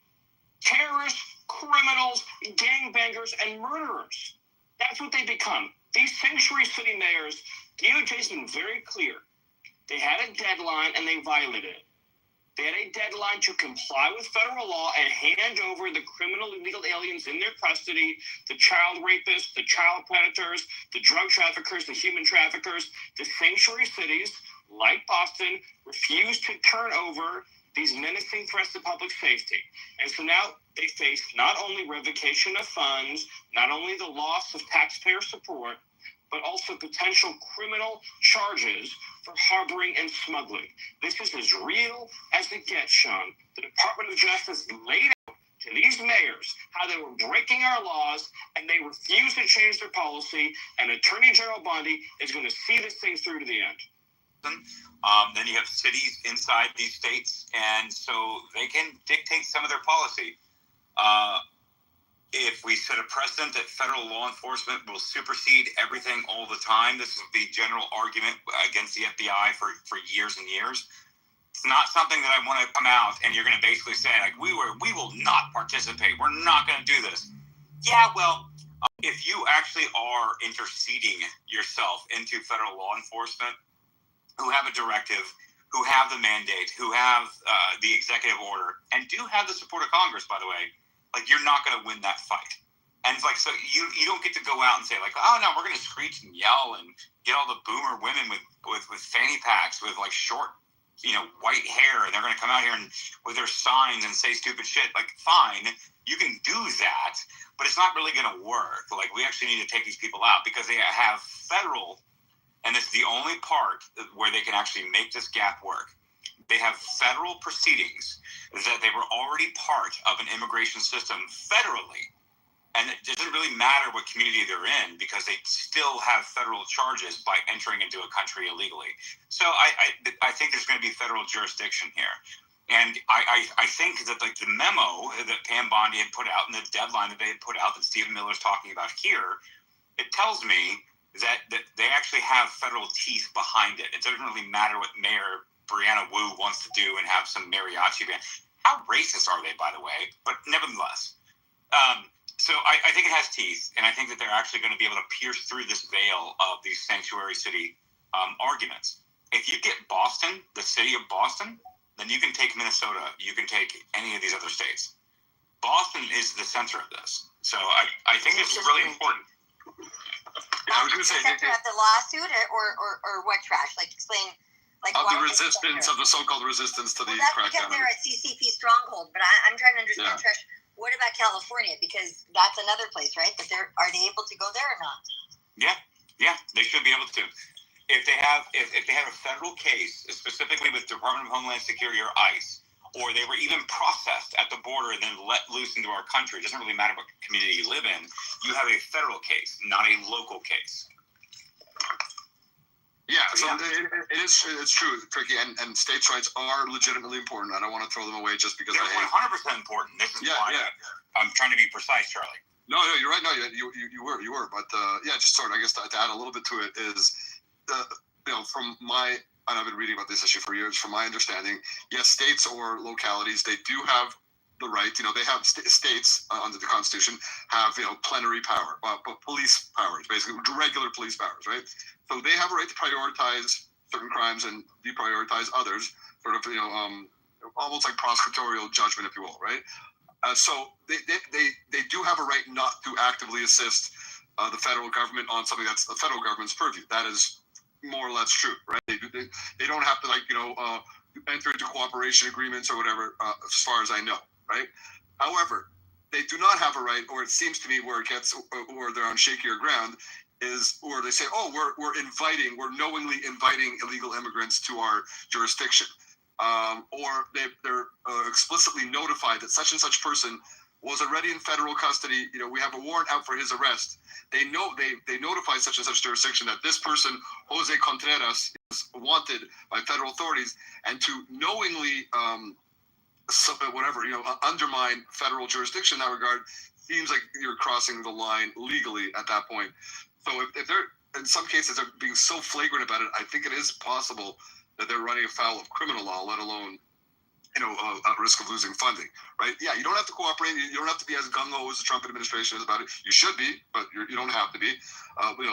terrorists, criminals, gangbangers, and murderers. That's what they become. These sanctuary city mayors, DOJ's been very clear. They had a deadline and they violated it. They had a deadline to comply with federal law and hand over the criminal illegal aliens in their custody, the child rapists, the child predators, the drug traffickers, the human traffickers. The sanctuary cities, like Boston, refused to turn over these menacing threats to public safety. And so now they face not only revocation of funds, not only the loss of taxpayer support, but also potential criminal charges for harboring and smuggling. This is as real as it gets, Sean. The Department of Justice laid out to these mayors how they were breaking our laws, and they refused to change their policy, and Attorney General Bondi is going to see this thing through to the end. Then you have cities inside these states, and so they can dictate some of their policy. If we set a precedent that federal law enforcement will supersede everything all the time, this is the general argument against the FBI for years and years. It's not something that I want to come out and you're going to basically say, like, we will not participate. We're not going to do this. Yeah, well, if you actually are interceding yourself into federal law enforcement, who have a directive, who have the mandate, who have the executive order, and do have the support of Congress, by the way, like, you're not going to win that fight. And it's like, so you don't get to go out and say, like, oh, no, we're going to screech and yell and get all the boomer women with fanny packs with, like, short, white hair, and they're going to come out here and with their signs and say stupid shit. Like, fine, you can do that, but it's not really going to work. Like, we actually need to take these people out because they have federal, and this is the only part where they can actually make this gap work. They have federal proceedings that they were already part of an immigration system federally. And it doesn't really matter what community they're in because they still have federal charges by entering into a country illegally. So I think there's going to be federal jurisdiction here. And I think that, like, the memo that Pam Bondi had put out and the deadline that they had put out that Stephen Miller's talking about here, it tells me that they actually have federal teeth behind it. It doesn't really matter what Mayor Brianna Wu wants to do and have some mariachi band. How racist are they, by the way? But nevertheless. So I think it has teeth, and I think that they're actually going to be able to pierce through this veil of these sanctuary city arguments. If you get Boston, the city of Boston, then you can take Minnesota. You can take any of these other states. Boston is the center of this. So I think this is really important. Yeah, I was going to say, the center of the lawsuit or what, trash? Like, explain. Like, of the resistance, of the so-called resistance to the That's because crackdown. they're a CCP stronghold, but I'm trying to understand, Trish, what about California? Because that's another place, right? That are they able to go there or not? Yeah, they should be able to. If they have a federal case, specifically with Department of Homeland Security or ICE, or they were even processed at the border and then let loose into our country, it doesn't really matter what community you live in, you have a federal case, not a local case. Yeah, so it's true, Tricky, and states' rights are legitimately important. I don't want to throw them away just because they're 100% important. This is why. I'm trying to be precise, Charlie. No, you're right. No, you were. But yeah, just sort of, I guess, to add a little bit to it is, from my, and I've been reading about this issue for years. From my understanding, yes, states or localities, they do have the right. They have states under the Constitution have plenary power, police powers, basically regular police powers, right? So they have a right to prioritize certain crimes and deprioritize others, sort of almost like prosecutorial judgment, if you will, right? So they do have a right not to actively assist the federal government on something that's the federal government's purview. That is more or less true, right? They don't have to enter into cooperation agreements or whatever, as far as I know, right? However, they do not have a right, or it seems to me where it gets, or they're on shakier ground, is where they say, oh, we're knowingly inviting illegal immigrants to our jurisdiction. Or they're explicitly notified that such and such person was already in federal custody. We have a warrant out for his arrest. They notify such and such jurisdiction that this person, Jose Contreras, is wanted by federal authorities, and to knowingly undermine federal jurisdiction in that regard seems like you're crossing the line legally at that point. So if they're, in some cases, they're being so flagrant about it, I think it is possible that they're running afoul of criminal law, let alone, at risk of losing funding, right? Yeah, you don't have to cooperate. You don't have to be as gung-ho as the Trump administration is about it. You should be, but you don't have to be,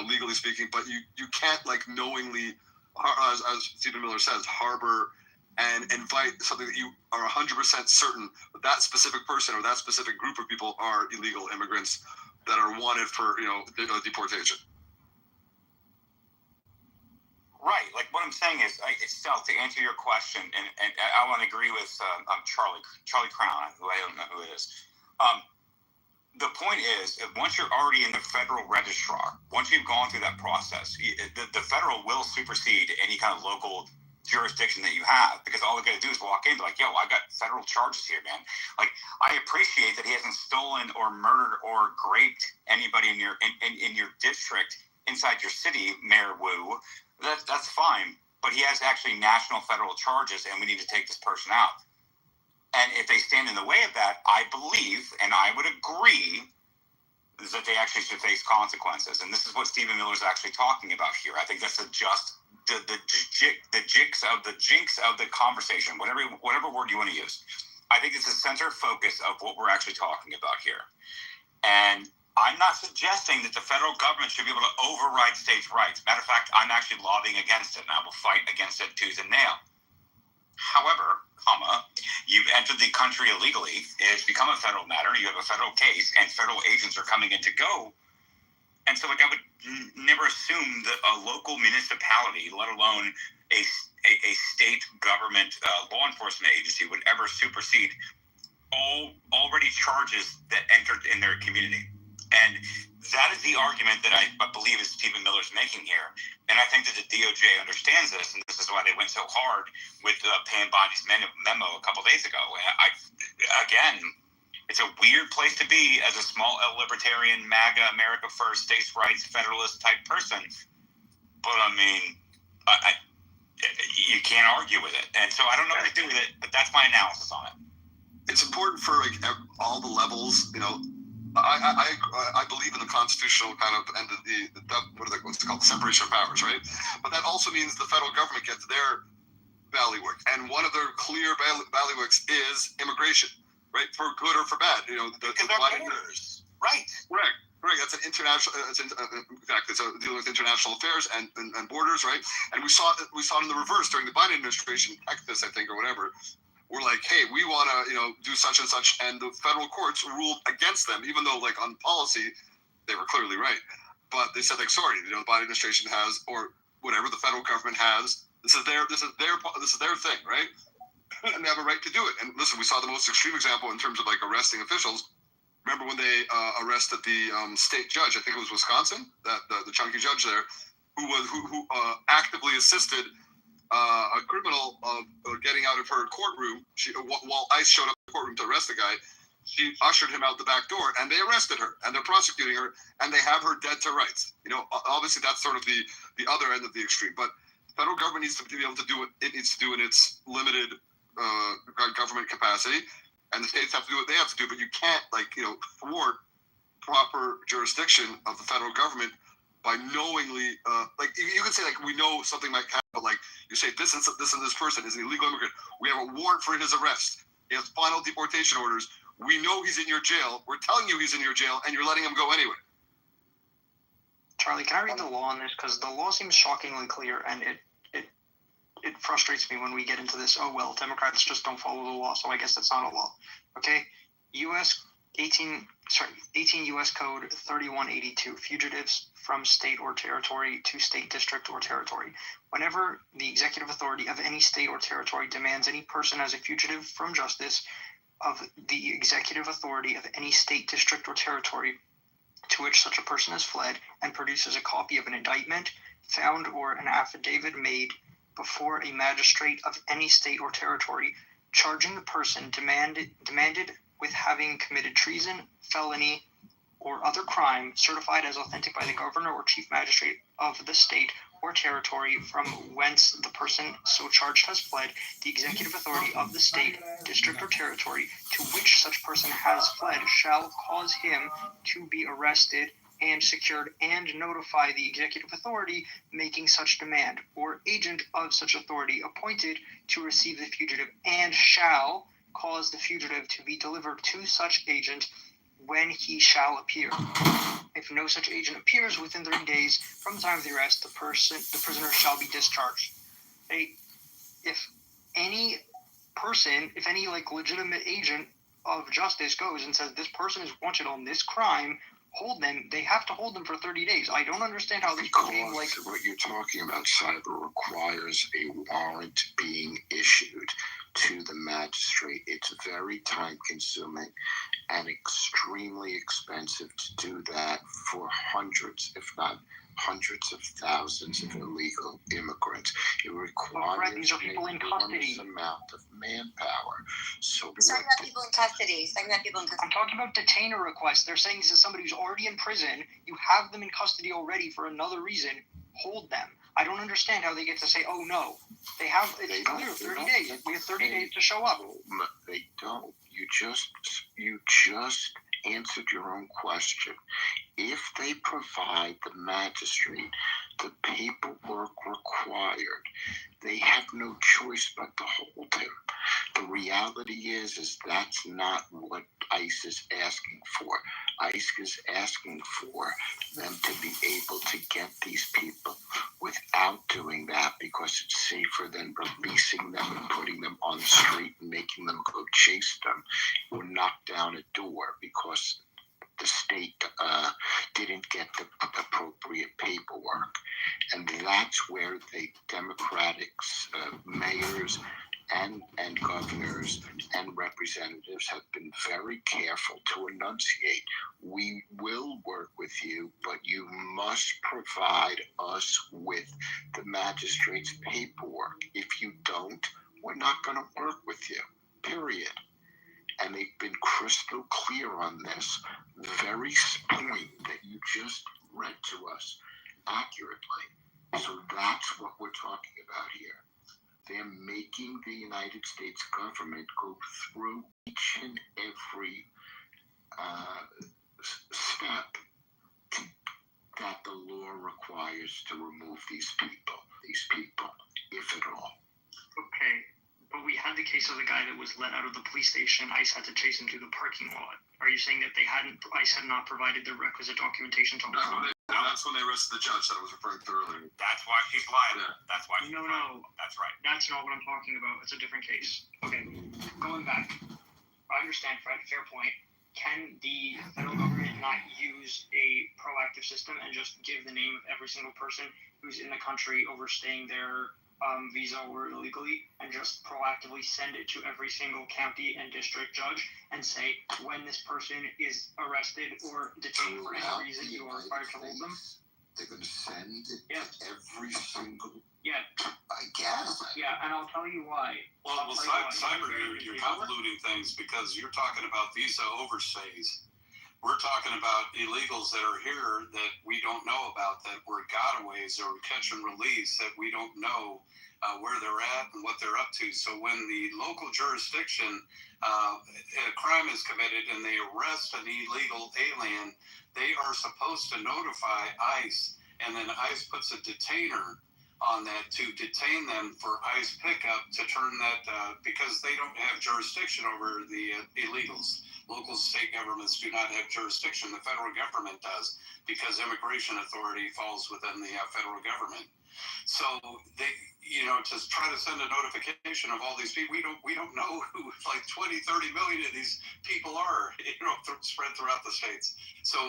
legally speaking. But you can't knowingly, as Stephen Miller says, harbor and invite something that you are 100% certain that specific person or that specific group of people are illegal immigrants that are wanted for deportation. Right. Like what I'm saying is, Steph, to answer your question, and I want to agree with Charlie Crown, who I don't know who it is. The point is, once you're already in the federal registrar, once you've gone through that process, the federal will supersede any kind of local jurisdiction that you have, because all they're going to do is walk in and be like, yo, I got federal charges here, man. Like, I appreciate that he hasn't stolen or murdered or raped anybody in your district inside your city, Mayor Wu. That's fine, but he has actually national federal charges, and we need to take this person out. And if they stand in the way of that, I believe, and I would agree, is that they actually should face consequences. And this is what Stephen Miller is actually talking about here. I think that's the jinx of the conversation, whatever word you want to use. I think it's the center focus of what we're actually talking about here. And I'm not suggesting that the federal government should be able to override states' rights. Matter of fact, I'm actually lobbying against it, and I will fight against it tooth and nail. However, you've entered the country illegally. It's become a federal matter. You have a federal case, and federal agents are coming in to go. And so, I would never assume that a local municipality, let alone a state government law enforcement agency, would ever supersede already charges that entered in their community. And that is the argument that I believe is Stephen Miller's making here. And I think that the DOJ understands this, and this is why they went so hard with Pam Bondi's memo a couple days ago. Again, it's a weird place to be as a small libertarian, MAGA, America First, states' rights, federalist type person. But I mean, you can't argue with it. And so I don't know what to do with it, but that's my analysis on it. It's important for all the levels, I believe in the constitutional kind of and what's it called, the separation of powers, right? But that also means the federal government gets their bailiwick, and one of their clear bailiwicks is immigration, right? For good or for bad, because they're borders, right? Correct. That's an international. Exactly. So dealing with international affairs and borders, right? And we saw it in the reverse during the Biden administration, Texas, I think, or whatever. We're like, hey, we want to, do such and such, and the federal courts ruled against them, even though, on policy, they were clearly right. But they said, sorry, the Biden administration has, or whatever the federal government has. This is their thing, right? And they have a right to do it. And listen, we saw the most extreme example in terms of arresting officials. Remember when they arrested the state judge? I think it was Wisconsin, the chunky judge there, who actively assisted a criminal getting out of her courtroom. While ICE showed up in the courtroom to arrest the guy, she ushered him out the back door, and they arrested her, and they're prosecuting her, and they have her dead to rights. Obviously that's sort of the other end of the extreme. But the federal government needs to be able to do what it needs to do in its limited government capacity. and the states have to do what they have to do, but you can't, thwart proper jurisdiction of the federal government by knowingly, you could say, we know something might happen, but you say this person is an illegal immigrant. We have a warrant for his arrest. He has final deportation orders. We know he's in your jail. We're telling you he's in your jail, and you're letting him go anyway. Charlie, can I read the law on this? Because the law seems shockingly clear, and it frustrates me when we get into this. Oh, well, Democrats just don't follow the law, so I guess that's not a law. Okay? 18 U.S. Code 3182, fugitives from state or territory to state, district, or territory. Whenever the executive authority of any state or territory demands any person as a fugitive from justice of the executive authority of any state, district, or territory to which such a person has fled, and produces a copy of an indictment found or an affidavit made before a magistrate of any state or territory charging the person demanded with having committed treason, felony, or other crime certified as authentic by the governor or chief magistrate of the state or territory from whence the person so charged has fled, the executive authority of the state, district, or territory to which such person has fled shall cause him to be arrested and secured, and notify the executive authority making such demand, or agent of such authority appointed to receive the fugitive, and shall cause the fugitive to be delivered to such agent when he shall appear. If no such agent appears within 30 days from the time of the arrest, the prisoner shall be discharged. If any legitimate agent of justice goes and says this person is wanted on this crime, hold them. They have to hold them for 30 days. I don't understand how this became what you're talking about, cyber, requires a warrant being issued to the magistrate. It's very time consuming and extremely expensive to do that for hundreds, if not hundreds of thousands of illegal immigrants. It requires these are people in custody. Amount of manpower. So He's talking about people in custody. I'm talking about detainer requests. They're saying this is somebody who's already in prison. You have them in custody already for another reason. Hold them. I don't understand how they get to say, oh no. It's clear, 30 days. We have 30 days to show up. They don't. You just answered your own question. If they provide the magistrate the paperwork required, they have no choice but to hold him. The reality is that's not what ICE is asking for. ICE is asking for them to be able to get these people without doing that, because it's safer than releasing them and putting them on the street and making them go chase them or knock down a door because the state didn't get the appropriate paperwork. And that's where the Democratic mayors and governors and representatives have been very careful to enunciate. We will work with you, but you must provide us with the magistrate's paperwork. If you don't, we're not going to work with you, period. And they've been crystal clear on this very point that you just read to us accurately. So that's what we're talking about here. They're making the United States government go through each and every step that the law requires to remove these people, if at all. Okay, but we had the case of the guy that was let out of the police station. ICE had to chase him through the parking lot. Are you saying that ICE had not provided the requisite documentation to hold him? That's when they arrested the judge that I was referring to earlier. That's why she's lying. Yeah. That's why she's lying. No. That's right. That's not what I'm talking about. It's a different case. Okay, going back. I understand, Fred, fair point. Can the federal government not use a proactive system and just give the name of every single person who's in the country overstaying their visa or illegally, and just proactively send it to every single county and district judge and say, when this person is arrested or detained for any reason, you are required to hold them? They're going to send it to every single... Yeah. I guess. Yeah, and I'll tell you why. Well, cyber, you're convoluting things because you're talking about visa overstays. We're talking about illegals that are here that we don't know about, that were gotaways or catch and release that we don't know where they're at and what they're up to. So when the local jurisdiction a crime is committed and they arrest an illegal alien, they are supposed to notify ICE, and then ICE puts a detainer on that to detain them for ICE pickup to turn that, because they don't have jurisdiction over the illegals. Local state governments do not have jurisdiction. The federal government does, because immigration authority falls within the federal government. So they, to try to send a notification of all these people, we don't know who like 20, 30 million of these people are, spread throughout the states. So,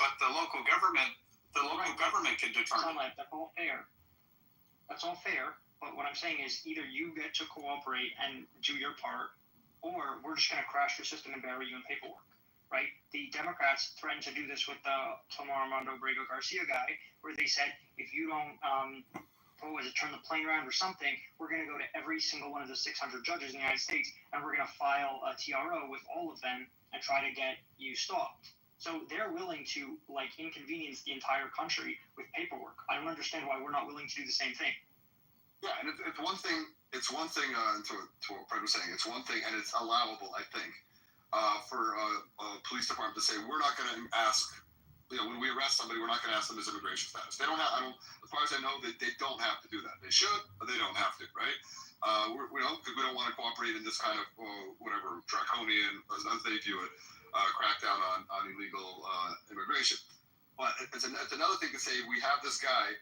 but the local government can determine. That's all fair. That's all fair. But what I'm saying is either you get to cooperate and do your part, or we're just going to crash your system and bury you in paperwork, right? The Democrats threatened to do this with the Tomar Armando Abrego Garcia guy, where they said, if you don't, turn the plane around or something, we're going to go to every single one of the 600 judges in the United States, and we're going to file a TRO with all of them and try to get you stopped. So they're willing to inconvenience the entire country with paperwork. I don't understand why we're not willing to do the same thing. Yeah, and it's one thing. It's one thing to what Fred was saying. It's one thing, and it's allowable, I think, for a police department to say we're not going to ask. When we arrest somebody, we're not going to ask them his immigration status. They don't have. As far as I know, they don't have to do that. They should, but they don't have to, right? Because we don't want to cooperate in this kind of whatever draconian, as they view it, crackdown on illegal immigration. But it's another thing to say we have this guy,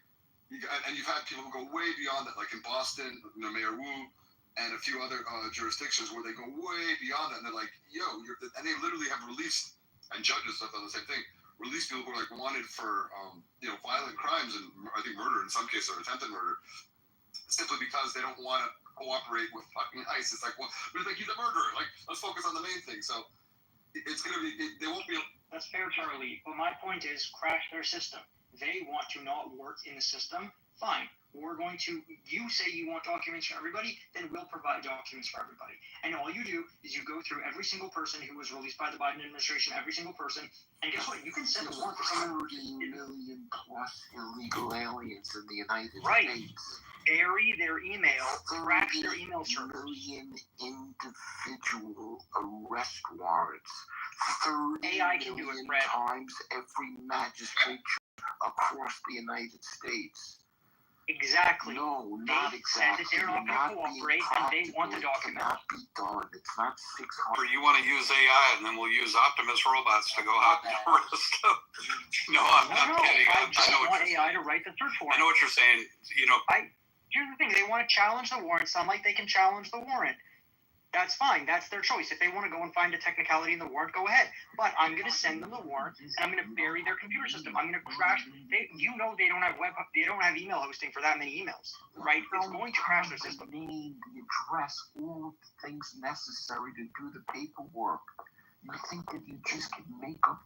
and you've had people who go way beyond that, like in Boston, Mayor Wu, and a few other jurisdictions where they go way beyond that, and they're like, and they literally have released, and judges have done the same thing, released people who are like wanted for violent crimes and I think murder in some cases, or attempted murder, simply because they don't want to cooperate with fucking ICE. It's like, well, but it's like, he's a murderer. Like, let's focus on the main thing. So it's going to be, they won't be. That's fair, Charlie. But my point is, crash their system. They want to not work in the system. Fine. We're going to, you say you want documents for everybody, then we'll provide documents for everybody. And all you do is you go through every single person who was released by the Biden administration, every single person, and guess what? You can send a warrant for someone. 30 million plus illegal aliens in the United States. Bury their email, crash their email servers. 30 million individual arrest warrants. 30 AI can do it, million Fred. times every magistrate across the United States. Exactly. No, they not exactly. said that they're not going to cooperate, and they want the document. It cannot be done. It's not 600. You want to use AI, and then we'll use Optimus robots to go out and arrest them. No, I'm kidding. I just want AI to write the search warrant. I know what you're saying. Here's the thing. They want to challenge the warrant. Sound like they can challenge the warrant. That's fine. That's their choice. If they want to go and find a technicality in the warrant, go ahead. But I'm going to send them the warrant, and I'm going to bury their computer system. I'm going to crash. They don't have they don't have email hosting for that many emails, right? It's going to crash their system. Name, the address, all the things necessary to do the paperwork. You think that you just can make up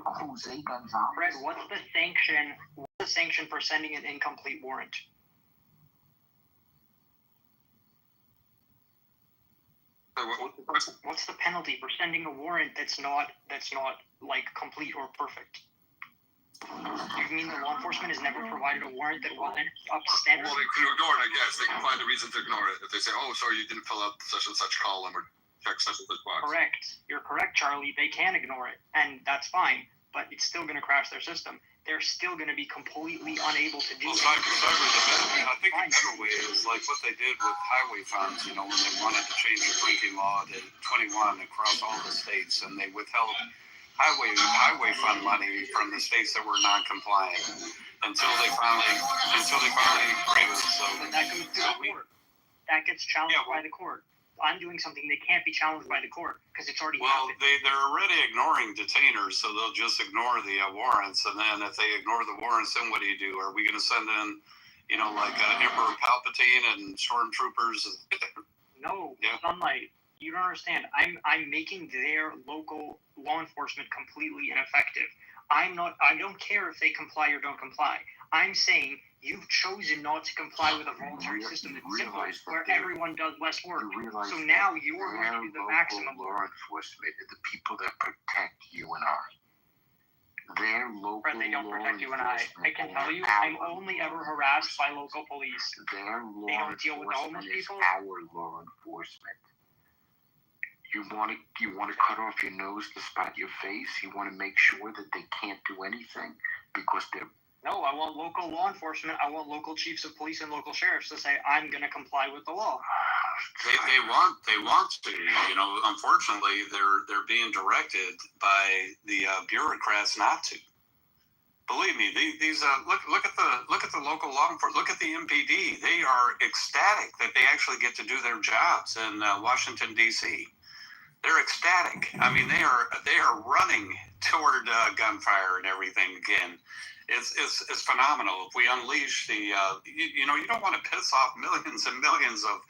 Jose Gonzalez? Fred, what's the sanction? What's the sanction for sending an incomplete warrant? What's the penalty for sending a warrant that's not like complete or perfect? You mean the law enforcement has never provided a warrant that wasn't up to standard? Well, they can ignore it, I guess. They can find a reason to ignore it. If they say, oh, sorry, you didn't fill out such and such column or check such and such box. Correct. You're correct, Charlie. They can ignore it, and that's fine. But it's still going to crash their system. They're still going to be completely unable to do it. I think a better way is like what they did with highway funds, when they wanted to change the drinking law to 21 across all the states, and they withheld highway fund money from the states that were non-compliant until they finally agreed. So that goes to the court. That gets challenged by the court. I'm doing something they can't be challenged by the court because it's already happened. They're already ignoring detainers, so they'll just ignore the warrants. And then if they ignore the warrants, then what do you do? Are we going to send in, like Emperor Palpatine and stormtroopers? No, Sunlight. You don't understand. I'm making their local law enforcement completely ineffective. I don't care if they comply or don't comply. I'm saying you've chosen not to comply with a voluntary system that's simple, where everyone does less work. So now you're going to do the maximum. Law enforcement are the people that protect you and I. Their local Brett, they don't law protect you and I. I can tell you, enforcement, I'm only ever harassed by local police. their law They don't deal with the homeless enforcement is people. our law enforcement. You want to cut off your nose to spite your face. You want to make sure that they can't do anything because they're. No, I want local law enforcement. I want local chiefs of police and local sheriffs to say, I'm going to comply with the law. They want to. You know, unfortunately, they're being directed by the bureaucrats not to. Believe me, these look at the local law enforcement. Look at the MPD. They are ecstatic that they actually get to do their jobs in Washington D.C. They're ecstatic. I mean, they are running toward gunfire and everything again. It's phenomenal. If we unleash the, you don't want to piss off millions and millions of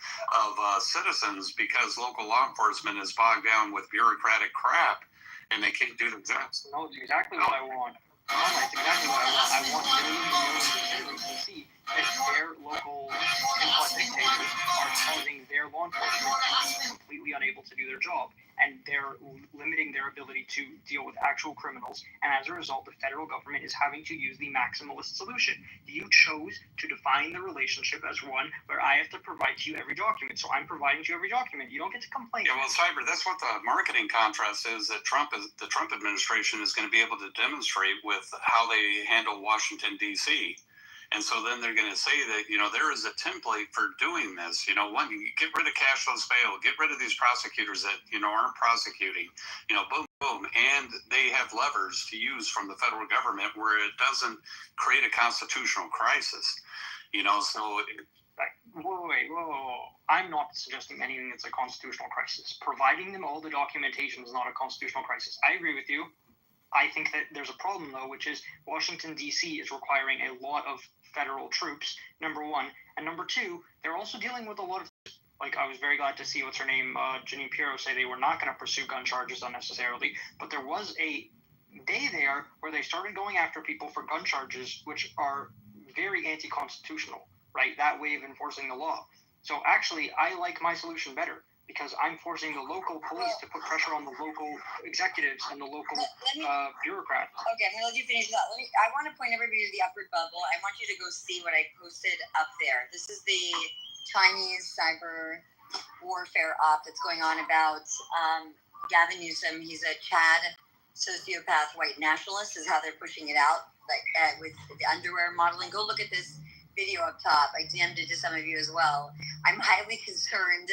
citizens because local law enforcement is bogged down with bureaucratic crap and they can't do their jobs. No, it's exactly what I want. No, that's exactly what I want. I want millions and millions of citizens to see that their local influx dictators are causing their law enforcement to be completely unable to do their job. And they're limiting their ability to deal with actual criminals. And as a result, the federal government is having to use the maximalist solution. You chose to define the relationship as one where I have to provide to you every document. So I'm providing to you every document. You don't get to complain. Yeah, well, Cyber, that's what the marketing contrast is that the Trump administration is going to be able to demonstrate with how they handle Washington, D.C. And so then they're going to say that, there is a template for doing this. One, you get rid of cashless bail, get rid of these prosecutors that, aren't prosecuting, boom, boom. And they have levers to use from the federal government where it doesn't create a constitutional crisis, so. Whoa. I'm not suggesting anything that's a constitutional crisis. Providing them all the documentation is not a constitutional crisis. I agree with you. I think that there's a problem, though, which is Washington, D.C. is requiring a lot of federal troops, number one. And number two, they're also dealing with a lot of, I was very glad to see, Janine Pirro say they were not going to pursue gun charges unnecessarily. But there was a day there where they started going after people for gun charges, which are very anti-constitutional, right? That way of enforcing the law. So actually, I like my solution better, because I'm forcing the local police to put pressure on the local executives and the local bureaucrats. Okay, I'm going to let you finish that. I want to point everybody to the upward bubble. I want you to go see what I posted up there. This is the Chinese cyber warfare op that's going on about Gavin Newsom. He's a Chad sociopath white nationalist is how they're pushing it out, with the underwear modeling. Go look at this video up top. I DM'd it to some of you as well. I'm highly concerned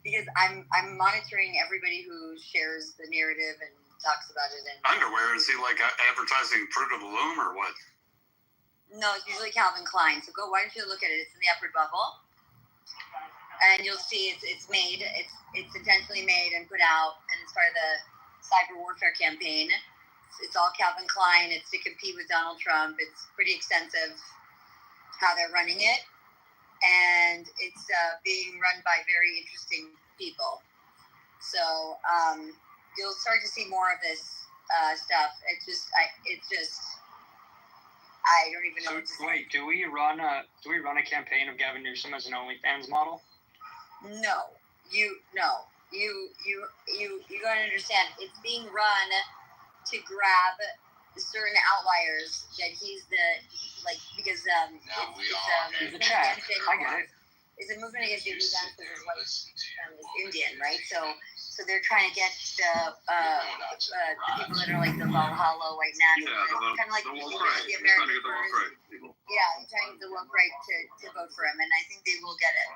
because I'm monitoring everybody who shares the narrative and talks about it. And underwear, is he advertising Fruit of the Loom or what? No, it's usually Calvin Klein. So why don't you look at it? It's in the upward bubble, and you'll see it's made. It's intentionally made and put out, and it's part of the cyber warfare campaign. It's all Calvin Klein. It's to compete with Donald Trump. It's pretty extensive how they're running it. And it's being run by very interesting people. So you'll start to see more of this stuff. I don't even know what to say. Wait, do we run a campaign of Gavin Newsom as an OnlyFans model? No, you gotta understand. It's being run to grab certain outliers that he's because he's a Chad. I get it. It's a movement against illegal guns because his wife is Indian, right? So they're trying to get the people that are the Valhalla white nationalists, kind of like the American first. Yeah, they're trying to get the woke right to vote for him, and I think they will get it.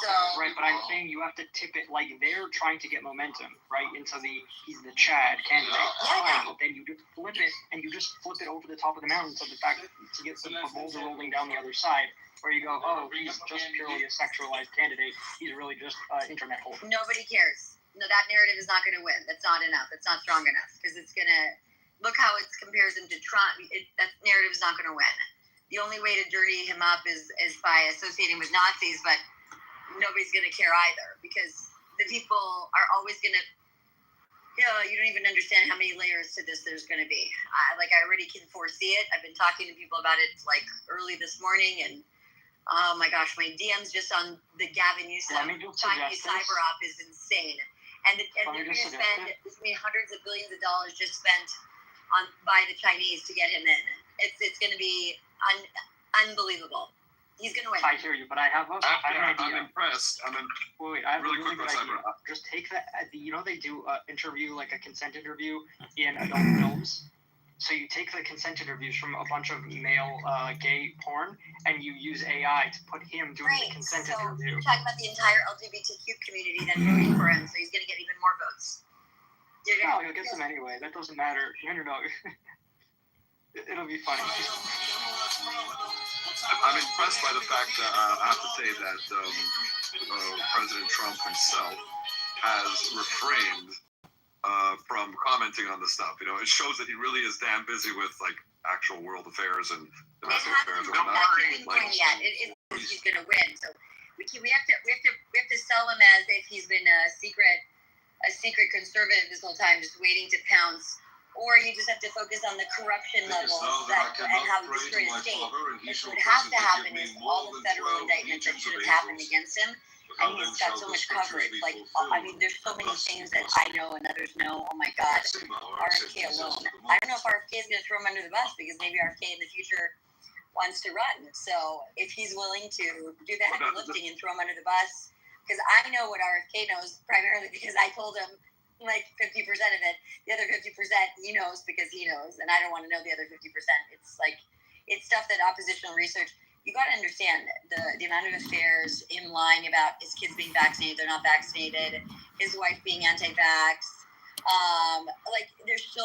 So right, but I'm saying you have to tip it they're trying to get momentum, right, into he's the Chad candidate. Yeah. But then you just flip it, and you just flip it over the top of the mountain to the fact to get some boulder rolling down the other side, where you go, oh, he's just purely a sexualized candidate. He's really just internet holder. Nobody cares. No, that narrative is not going to win. That's not enough. That's not strong enough because it's going to look how it compares him to Trump. That narrative is not going to win. The only way to dirty him up is by associating with Nazis, but nobody's going to care either because the people are always going to. You don't even understand how many layers to this there's going to be. I already can foresee it. I've been talking to people about it early this morning, and oh my gosh, my DMs just on the Gavin Newsom Chinese cyber op is insane. And they're going to spend hundreds of billions of dollars just spent by the Chinese to get him in. It's going to be unbelievable. He's going to win. I hear you, but I have an idea. I'm impressed. Wait, I have really a really quick, good idea. Cyber. Just take that. They do an interview, like a consent interview in adult films. So you take the consent interviews from a bunch of male gay porn, and you use AI to put him doing the consent interview. You're talking about the entire LGBTQ community that's voting for him, so he's going to get even more votes. No, he'll get them anyway. That doesn't matter. No. It'll be funny. I'm impressed by the fact that I have to say that President Trump himself has refrained from commenting on the stuff. You know, it shows that he really is damn busy with like actual world affairs and domestic affairs. He's going to win. So we have to sell him as if he's been a secret conservative this whole time, just waiting to pounce. Or you just have to focus on the corruption levels and how he destroyed his state. What has to happen is all the federal indictments that should have happened against him. And he's got so much coverage. Like, I mean, there's so many things that I know and others know. Oh my God, RFK alone. I don't know if RFK is going to throw him under the bus, because maybe RFK in the future wants to run. So if he's willing to do the heavy lifting and throw him under the bus, because I know what RFK knows primarily because I told him like 50% of it. The other 50% he knows because he knows, and I don't want to know the other 50%. It's like, it's stuff that oppositional research. You got to understand the amount of affairs, him lying about his kids being vaccinated, they're not vaccinated, his wife being anti-vax. Like, there's so